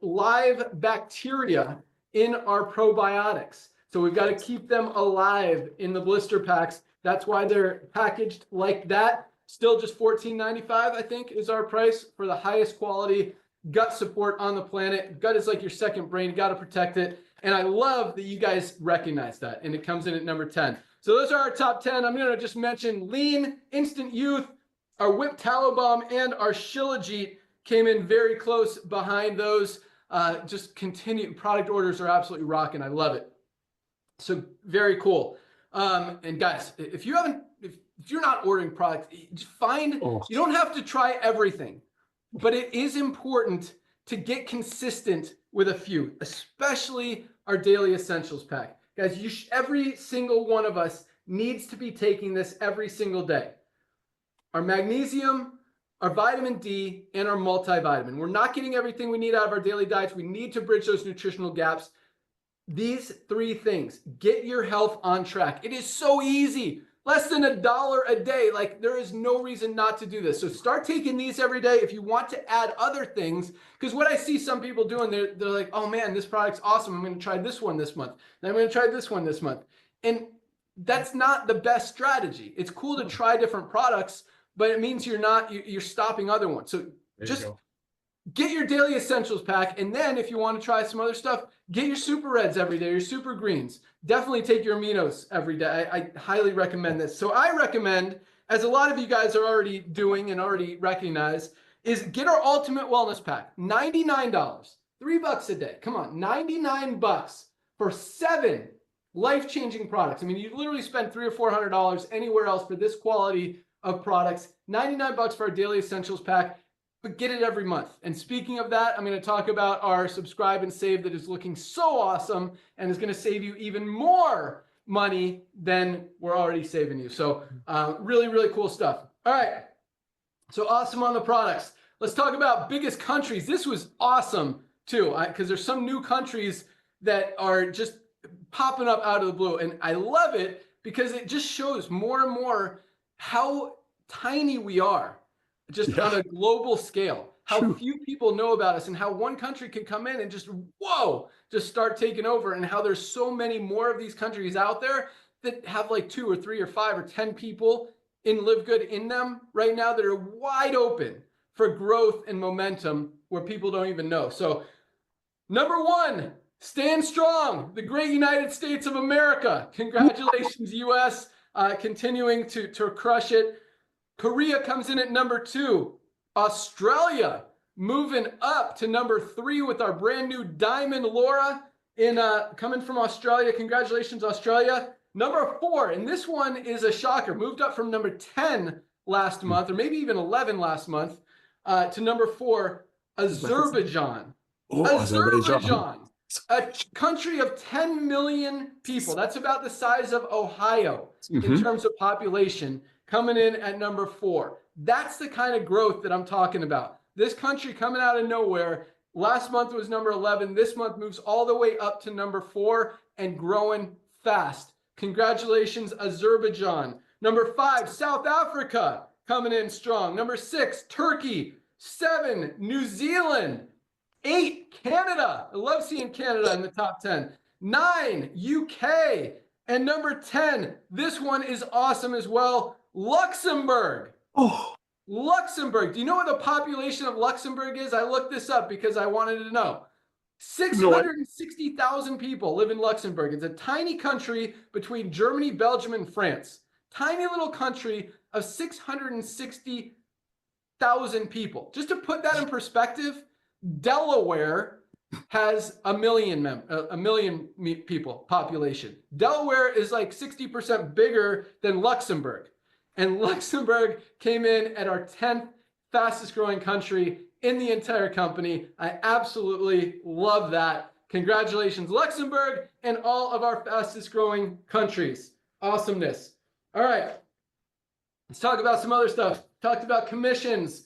live bacteria in our probiotics. So we've got to keep them alive in the blister packs. That's why they're packaged like that. Still just $14.95, I think, is our price for the highest quality gut support on the planet. Gut is like your second brain. You got to protect it. And I love that you guys recognize that. And it comes in at number 10. So those are our top 10. I'm going to just mention Lean, Instant Youth, our Whip Tallow Bomb, and our Shilajit came in very close behind those. Just continue. Product orders are absolutely rocking. I love it. So very cool. And guys, if you're not ordering products, just find, you don't have to try everything, but it is important to get consistent with a few, especially our daily essentials pack. Guys, every single one of us needs to be taking this every single day. Our magnesium, our vitamin D, and our multivitamin. We're not getting everything we need out of our daily diets. We need to bridge those nutritional gaps. These 3 things, get your health on track. It is so easy. Less than $1 a day. Like, there is no reason not to do this. So start taking these every day if you want to add other things. Because what I see some people doing, they're like, oh man, this product's awesome. I'm going to try this one this month. Then I'm going to try this one this month. And that's not the best strategy. It's cool to try different products, but it means you're stopping other ones. So just get your daily essentials pack. And then if you want to try some other stuff, get your super reds every day, your super greens. Definitely take your aminos every day. I highly recommend this. So I recommend, as a lot of you guys are already doing and already recognize, is get our ultimate wellness pack. $99, $3 a day. Come on, $99 for 7 life-changing products. I mean, you literally spend $300 or $400 anywhere else for this quality of products. $99 for our daily essentials pack, but get it every month. And speaking of that, I'm going to talk about our subscribe and save that is looking so awesome and is going to save you even more money than we're already saving you. So really, really cool stuff. All right. So awesome on the products. Let's talk about biggest countries. This was awesome too, because there's some new countries that are just popping up out of the blue. And I love it because it just shows more and more how tiny we are. Just on a global scale, how few people know about us and how one country can come in and just, just start taking over, and how there's so many more of these countries out there that have like 2 or 3 or 5 or 10 people in Livegood in them right now that are wide open for growth and momentum where people don't even know. So number 1, stand strong, the great United States of America. Congratulations, US, continuing to crush it. Korea comes in at number 2. Australia moving up to number 3 with our brand new Diamond Laura coming from Australia. Congratulations, Australia. Number 4, and this one is a shocker, moved up from number 10 last month, or maybe even 11 last month, to number 4, Azerbaijan. Azerbaijan, a country of 10 million people. That's about the size of Ohio in terms of population. Coming in at number 4. That's the kind of growth that I'm talking about. This country coming out of nowhere. Last month was number 11. This month moves all the way up to number 4 and growing fast. Congratulations, Azerbaijan. Number 5, South Africa coming in strong. Number 6, Turkey. 7, New Zealand. 8, Canada. I love seeing Canada in the top 10. 9, UK. And number 10, this one is awesome as well, Luxembourg. Luxembourg. Do you know what the population of Luxembourg is? I looked this up because I wanted to know. 660,000 people live in Luxembourg. It's a tiny country between Germany, Belgium, and France. Tiny little country of 660,000 people. Just to put that in perspective, Delaware has a million people population. Delaware is like 60% bigger than Luxembourg. And Luxembourg came in at our 10th fastest growing country in the entire company. I absolutely love that. Congratulations, Luxembourg, and all of our fastest growing countries. Awesomeness. All right, let's talk about some other stuff. Talked about commissions.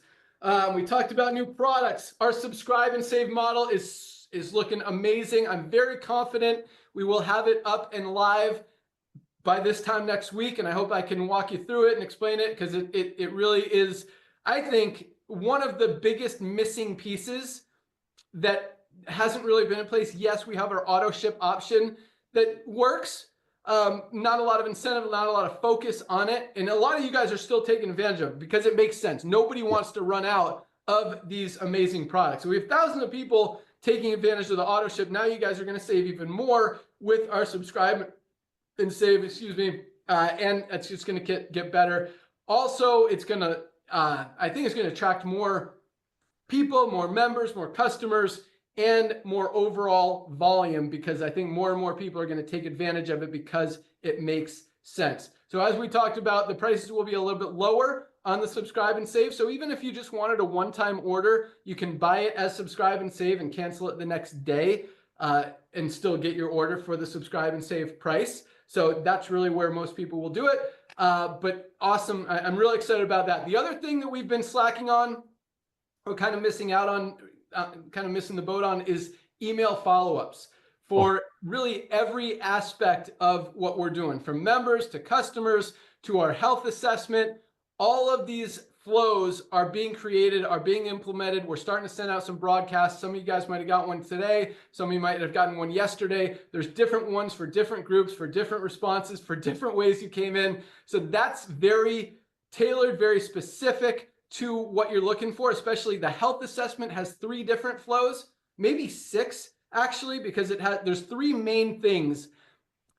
We talked about new products. Our subscribe and save model is looking amazing. I'm very confident we will have it up and live by this time next week, and I hope I can walk you through it and explain it, because it really is, I think, one of the biggest missing pieces that hasn't really been in place. Yes, we have our auto ship option that works. Not a lot of incentive, not a lot of focus on it. And a lot of you guys are still taking advantage of it because it makes sense. Nobody wants to run out of these amazing products. So we have thousands of people taking advantage of the auto ship. Now you guys are going to save even more with our subscribe and save, excuse me, and it's just going to get better. Also, it's going to, I think it's going to attract more people, more members, more customers, and more overall volume, because I think more and more people are going to take advantage of it because it makes sense. So as we talked about, the prices will be a little bit lower on the subscribe and save. So even if you just wanted a one-time order, you can buy it as subscribe and save and cancel it the next day and still get your order for the subscribe and save price. So that's really where most people will do it. But awesome. I'm really excited about that. The other thing that we've been slacking on, or kind of missing out on, kind of missing the boat on, is email follow-ups for really every aspect of what we're doing, from members to customers to our health assessment. All of these flows are being created, are being implemented. We're starting to send out some broadcasts. Some of you guys might have got one today. Some of you might have gotten one yesterday. There's different ones for different groups, for different responses, for different ways you came in. So that's very tailored, very specific to what you're looking for. Especially the health assessment has 3 different flows, maybe 6 actually, because there's 3 main things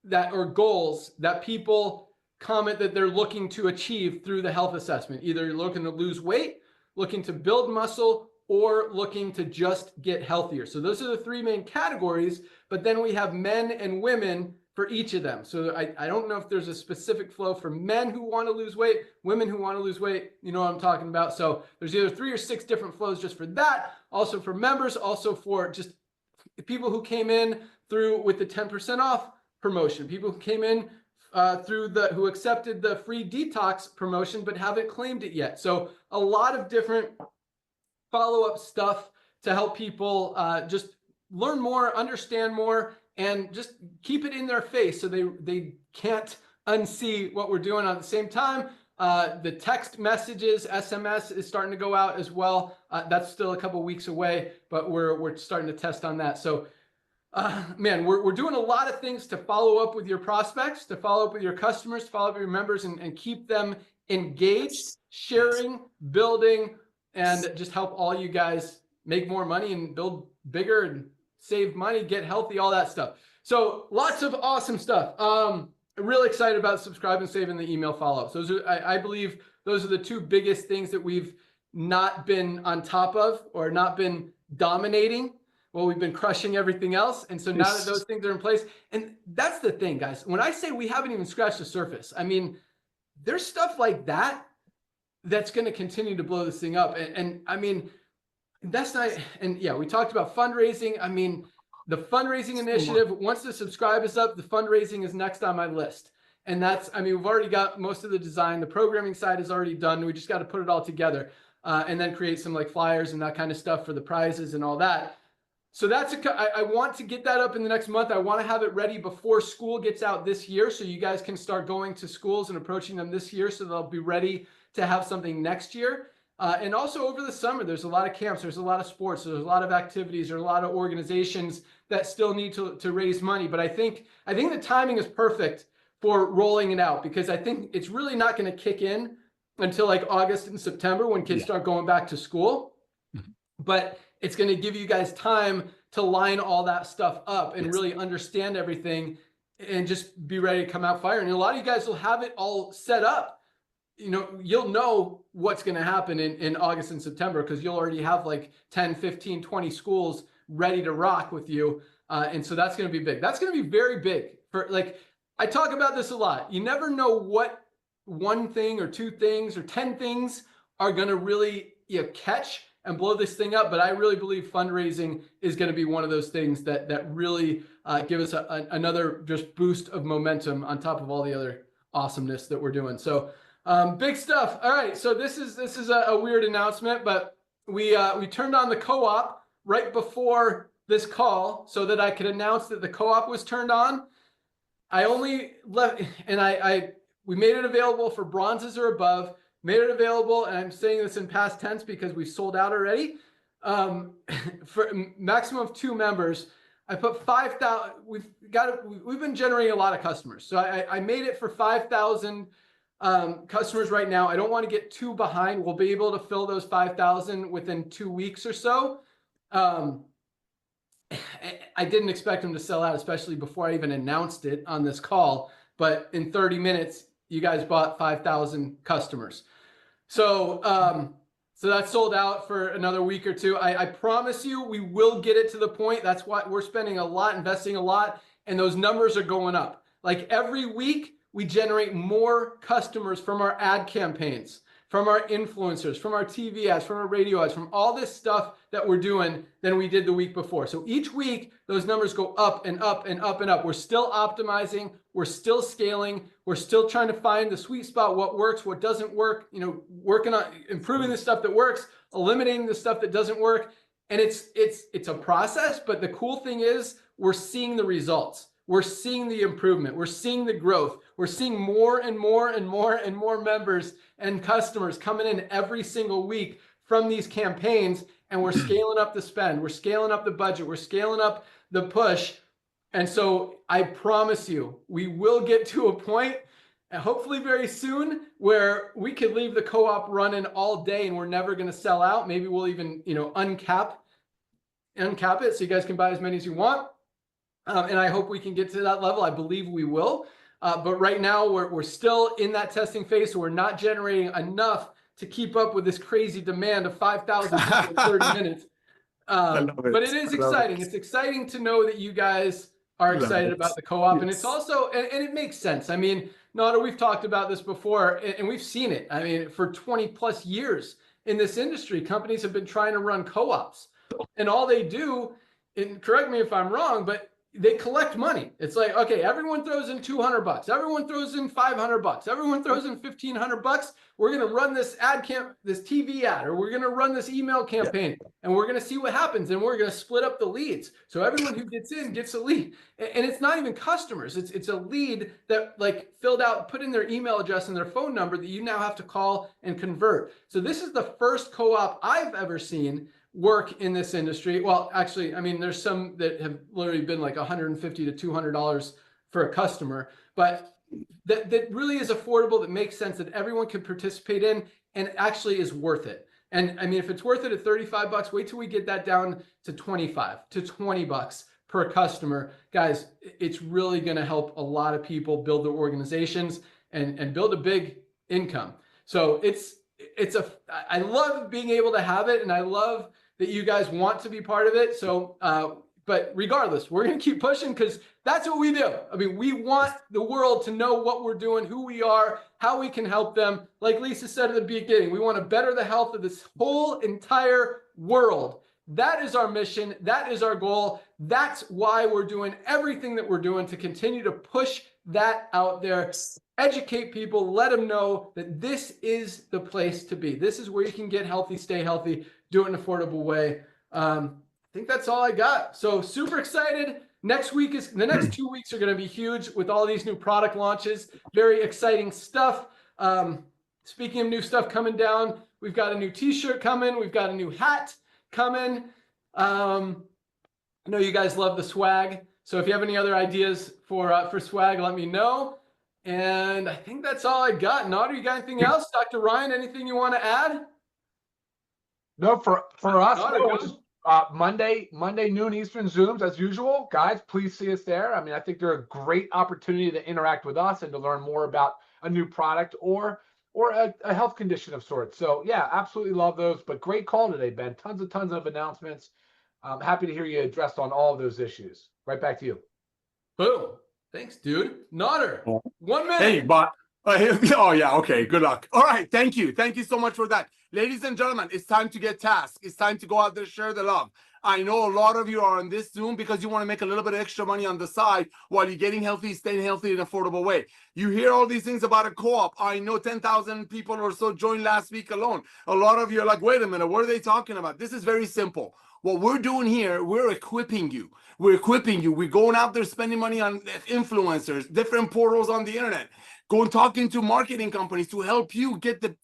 that are goals that people comment that they're looking to achieve through the health assessment. Either you're looking to lose weight, looking to build muscle, or looking to just get healthier. So those are the 3 main categories, but then we have men and women for each of them. So I don't know if there's a specific flow for men who want to lose weight, women who want to lose weight, you know what I'm talking about. So there's either 3 or 6 different flows just for that, also for members, also for just people who came in through with the 10% off promotion, people who came in who accepted the free detox promotion but haven't claimed it yet. So a lot of different follow-up stuff to help people just learn more, understand more, and just keep it in their face so they can't unsee what we're doing. At the same time, the text messages, SMS is starting to go out as well. That's still a couple weeks away, but we're starting to test on that. So man, we're doing a lot of things to follow up with your prospects, to follow up with your customers, to follow up with your members, and keep them engaged, sharing, building, and just help all you guys make more money and build bigger and save money, get healthy, all that stuff. So lots of awesome stuff. Really excited about subscribe and save and the email follow-ups. Those are, I believe, those are the 2 biggest things that we've not been on top of or not been dominating. Well, we've been crushing everything else. And so now that those things are in place, and that's the thing, guys, when I say we haven't even scratched the surface, I mean, there's stuff like that that's going to continue to blow this thing up. And I mean, that's not, and yeah, we talked about fundraising. I mean, the fundraising initiative, once the subscribe is up, the fundraising is next on my list. And that's, I mean, we've already got most of the design. The programming side is already done. We just got to put it all together and then create some like flyers and that kind of stuff for the prizes and all that. So that's I want to get that up in the next month. I want to have it ready before school gets out this year, so you guys can start going to schools and approaching them this year, so they'll be ready to have something next year. And also over the summer, there's a lot of camps, there's a lot of sports, there's a lot of activities, there's a lot of organizations that still need to raise money. But I think the timing is perfect for rolling it out, because I think it's really not going to kick in until like August and September when kids start going back to school. But it's going to give you guys time to line all that stuff up and really understand everything and just be ready to come out firing. And a lot of you guys will have it all set up. You know, you'll know what's going to happen in August and September, because you'll already have like 10, 15, 20 schools ready to rock with you. And so that's going to be big. That's going to be very big. For like, I talk about this a lot. You never know what 1 thing or 2 things or 10 things are going to really catch and blow this thing up. But I really believe fundraising is going to be one of those things that really give us another just boost of momentum on top of all the other awesomeness that we're doing. So big stuff. All right, so this is a weird announcement, but we turned on the co-op right before this call so that I could announce that the co-op was turned on. I only left, and we made it available for bronzes or above. Made it available, and I'm saying this in past tense because we sold out already. For a maximum of 2 members, I put 5,000. We've been generating a lot of customers, so I made it for 5,000 customers right now. I don't want to get too behind. We'll be able to fill those 5,000 within 2 weeks or so. I didn't expect them to sell out, especially before I even announced it on this call. But in 30 minutes, you guys bought 5,000 customers. So, so that's sold out for another week or two. I promise you, we will get it to the point. That's why we're spending a lot, investing a lot, and those numbers are going up. Like every week, we generate more customers from our ad campaigns, from our influencers, from our TV ads, from our radio ads, from all this stuff that we're doing than we did the week before. So each week, those numbers go up and up and up and up. We're still optimizing. We're still scaling. We're still trying to find the sweet spot, what works, what doesn't work, you know, working on improving the stuff that works, eliminating the stuff that doesn't work. And it's a process, but the cool thing is we're seeing the results. We're seeing the improvement. We're seeing the growth. We're seeing more and more and more and more members and customers coming in every single week from these campaigns. And we're scaling up the spend. We're scaling up the budget. We're scaling up the push. And so I promise you, we will get to a point, and hopefully very soon, where we could leave the co-op running all day and we're never going to sell out. Maybe we'll even, you know, uncap it so you guys can buy as many as you want. And I hope we can get to that level. I believe we will. But right now, we're still in that testing phase, so we're not generating enough to keep up with this crazy demand of 5,000 people in 30 minutes. But it is exciting. It's exciting to know that you guys are excited about the co-op. And it's also, and it makes sense. I mean, Nada, we've talked about this before, and we've seen it. I mean, for 20 plus years in this industry, companies have been trying to run co-ops. And all they do, and correct me if I'm wrong, but they collect money. It's like, okay, everyone throws in $200. Everyone throws in $500. Everyone throws in $1,500. We're going to run this this TV ad, or we're going to run this email campaign, and we're going to see what happens. And we're going to split up the leads. So everyone who gets in gets a lead. And it's not even customers. It's a lead that like filled out, put in their email address and their phone number that you now have to call and convert. So this is the first co-op I've ever seen work in this industry. Well, actually, I mean, there's some that have literally been like $150 to $200 for a customer, but that really is affordable, that makes sense, that everyone can participate in, and actually is worth it. And I mean, if it's worth it at $35, wait till we get that down to 25 to $20 per customer. Guys, it's really going to help a lot of people build their organizations and build a big income. So I love being able to have it, and I love that you guys want to be part of it. So, but regardless, we're going to keep pushing because that's what we do. I mean, we want the world to know what we're doing, who we are, how we can help them. Like Lisa said at the beginning, we want to better the health of this whole entire world. That is our mission. That is our goal. That's why we're doing everything that we're doing, to continue to push that out there, educate people, let them know that this is the place to be. This is where you can get healthy, stay healthy, do it in an affordable way. I think that's all I got. So super excited. The next 2 weeks are going to be huge with all these new product launches. Very exciting stuff. Speaking of new stuff coming down, we've got a new t-shirt coming. We've got a new hat coming. I know you guys love the swag. So if you have any other ideas for swag, let me know. And I think that's all I got. Nada, you got anything else? Dr. Ryan, anything you want to add? No, for us, Monday noon Eastern Zooms as usual. Guys, please see us there. I mean, I think they're a great opportunity to interact with us and to learn more about a new product or a health condition of sorts. So yeah, absolutely love those. But great call today, Ben. Tons of announcements. I'm happy to hear you addressed on all of those issues. Right back to you. Boom. Thanks, dude. Nodder. 1 minute. Hey, but oh yeah, okay. Good luck. All right, thank you so much for that, ladies and gentlemen. It's time to get tasked. It's time to go out there, share the love. I know a lot of you are on this Zoom because you want to make a little bit of extra money on the side while you're getting healthy, staying healthy in an affordable way. You hear all these things about a co-op. I know 10,000 people or so joined last week alone. A lot of you are like, wait a minute, what are they talking about? This is very simple. What we're doing here, we're equipping you. We're equipping you. We're going out there spending money on influencers, different portals on the internet, going talking to marketing companies to help you get the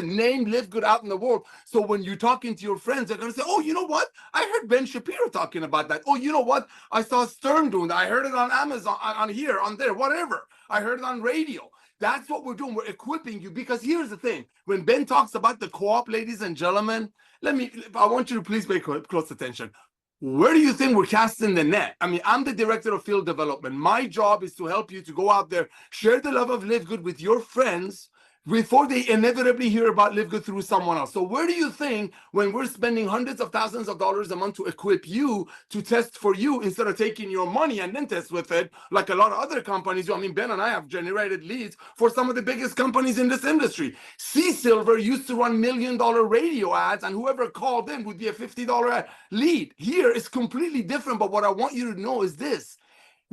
name Livegood out in the world. So when you're talking to your friends, they're gonna say, "Oh, you know what? I heard Ben Shapiro talking about that. Oh, you know what? I saw Stern doing that. I heard it on Amazon, on here, on there, whatever. I heard it on radio." That's what we're doing. We're equipping you, because here's the thing. When Ben talks about the co-op, ladies and gentlemen, I want you to please pay close attention. Where do you think we're casting the net? I mean, I'm the director of field development. My job is to help you to go out there, share the love of Livegood with your friends before they inevitably hear about Livegood through someone else. So where do you think, when we're spending hundreds of thousands of dollars a month to equip you to test for you, instead of taking your money and then test with it like a lot of other companies do? I mean, Ben and I have generated leads for some of the biggest companies in this industry. C Silver used to run $1 million radio ads, and whoever called in would be a $50 lead. Here it's completely different, but what I want you to know is this.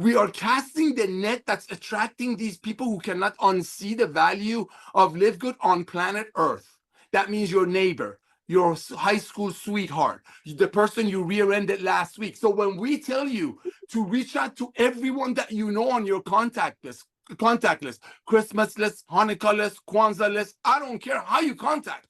We are casting the net that's attracting these people who cannot unsee the value of Livegood on planet Earth. That means your neighbor, your high school sweetheart, the person you rear-ended last week. So when we tell you to reach out to everyone that you know on your contact list, Christmas list, Hanukkah list, Kwanzaa list, I don't care how you contact.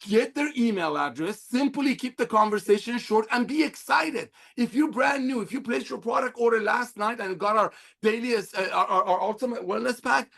Get their email address, simply keep the conversation short, and be excited. If you're brand new, if you placed your product order last night and got our daily, our ultimate wellness pack,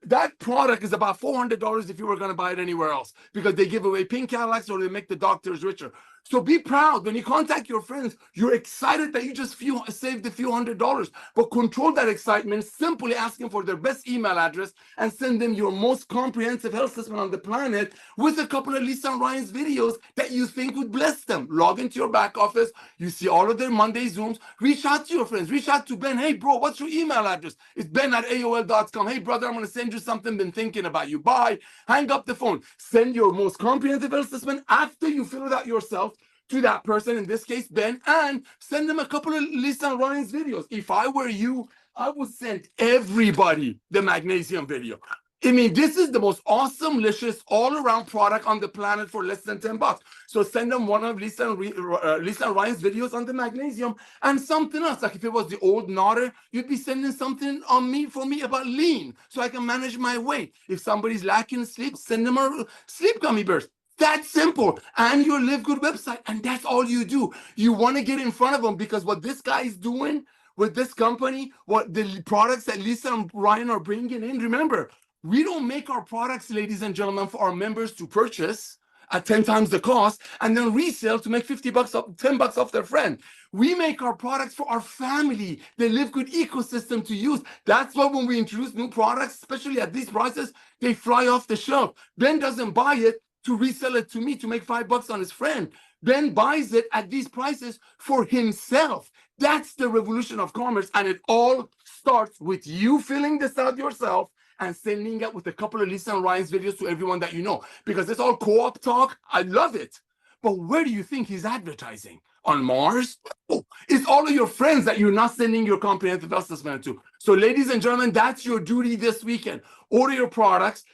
that product is about $400 if you were going to buy it anywhere else, because they give away pink Cadillacs or they make the doctors richer. So be proud. When you contact your friends, you're excited that you just saved a few $100s, but control that excitement, simply asking for their best email address and send them your most comprehensive health assessment on the planet with a couple of Lisa and Ryan's videos that you think would bless them. Log into your back office. You see all of their Monday Zooms. Reach out to your friends. Reach out to Ben. Hey, bro, what's your email address? It's ben@aol.com. Hey, brother, I'm going to send you something. Been thinking about you. Bye. Hang up the phone. Send your most comprehensive health assessment after you fill it out yourself to that person, in this case, Ben, and send them a couple of Lisa and Ryan's videos. If I were you, I would send everybody the magnesium video. I mean, this is the most awesome, delicious, all-around product on the planet for less than $10. So send them one of Lisa and Ryan's videos on the magnesium, and something else. Like if it was the old Notter, you'd be sending something for me about lean, so I can manage my weight. If somebody's lacking sleep, send them a sleep gummy bears. That's simple. And your Livegood website, and that's all you do. You want to get in front of them, because what this guy is doing with this company, what the products that Lisa and Ryan are bringing in, remember, we don't make our products, ladies and gentlemen, for our members to purchase at 10 times the cost and then resell to make $50 off, $10 off their friend. We make our products for our family, the Livegood ecosystem to use. That's why when we introduce new products, especially at these prices, they fly off the shelf. Ben doesn't buy it to resell it to me to make $5 on his friend. Ben buys it at these prices for himself. That's the revolution of commerce, and it all starts with you filling this out yourself and sending it with a couple of Lisa and Ryan's videos to everyone that you know, because it's all co-op talk. I love it. But where do you think he's advertising? On Mars? Oh, it's all of your friends that you're not sending your comprehensive assessment to. So ladies and gentlemen, that's your duty this weekend. Order your products,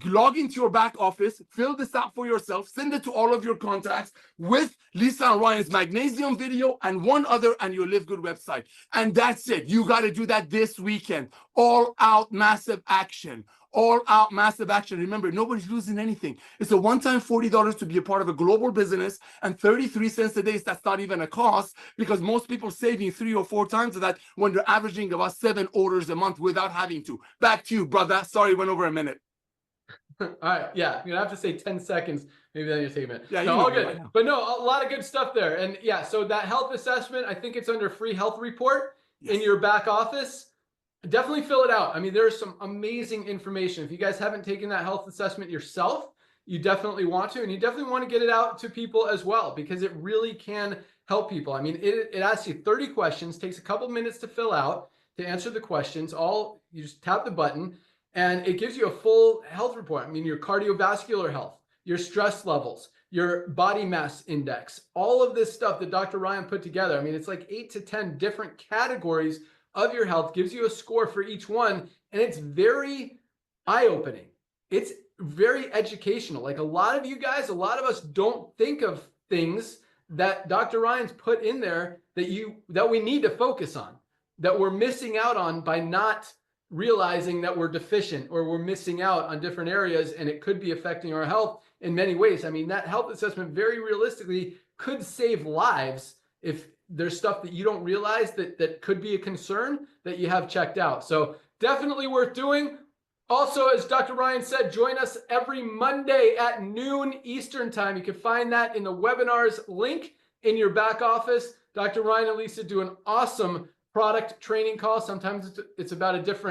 log into your back office, fill this out for yourself, send it to all of your contacts with Lisa and Ryan's magnesium video and one other, and your Livegood website. And that's it. You got to do that this weekend. All out massive action. All out massive action. Remember, nobody's losing anything. It's a one-time $40 to be a part of a global business, and 33 cents a day. That's not even a cost, because most people saving 3 or 4 times of that when they're averaging about 7 orders a month without having to. Back to you, brother. Sorry, went over a minute. All right, yeah, you're gonna have to say 10 seconds. Maybe then you'll take a minute. Yeah, no, all good. But no, a lot of good stuff there. And yeah, so that health assessment, I think it's under free health report in your back office. Definitely fill it out. I mean, there's some amazing information. If you guys haven't taken that health assessment yourself, you definitely want to, and you definitely want to get it out to people as well, because it really can help people. I mean, it asks you 30 questions, takes a couple minutes to fill out, to answer the questions. You just tap the button, and it gives you a full health report. I mean, your cardiovascular health, your stress levels, your body mass index, all of this stuff that Dr. Ryan put together. I mean, it's like 8 to 10 different categories of your health, gives you a score for each one. And it's very eye-opening. It's very educational. Like a lot of you guys, a lot of us don't think of things that Dr. Ryan's put in there that we need to focus on, that we're missing out on by not realizing that we're deficient, or we're missing out on different areas, and it could be affecting our health in many ways. I mean, that health assessment very realistically could save lives if there's stuff that you don't realize that could be a concern that you have checked out. So definitely worth doing. Also, as Dr. Ryan said, join us every Monday at noon Eastern time. You can find that in the webinars link in your back office. Dr. Ryan and Lisa do an awesome product training call. Sometimes it's about a different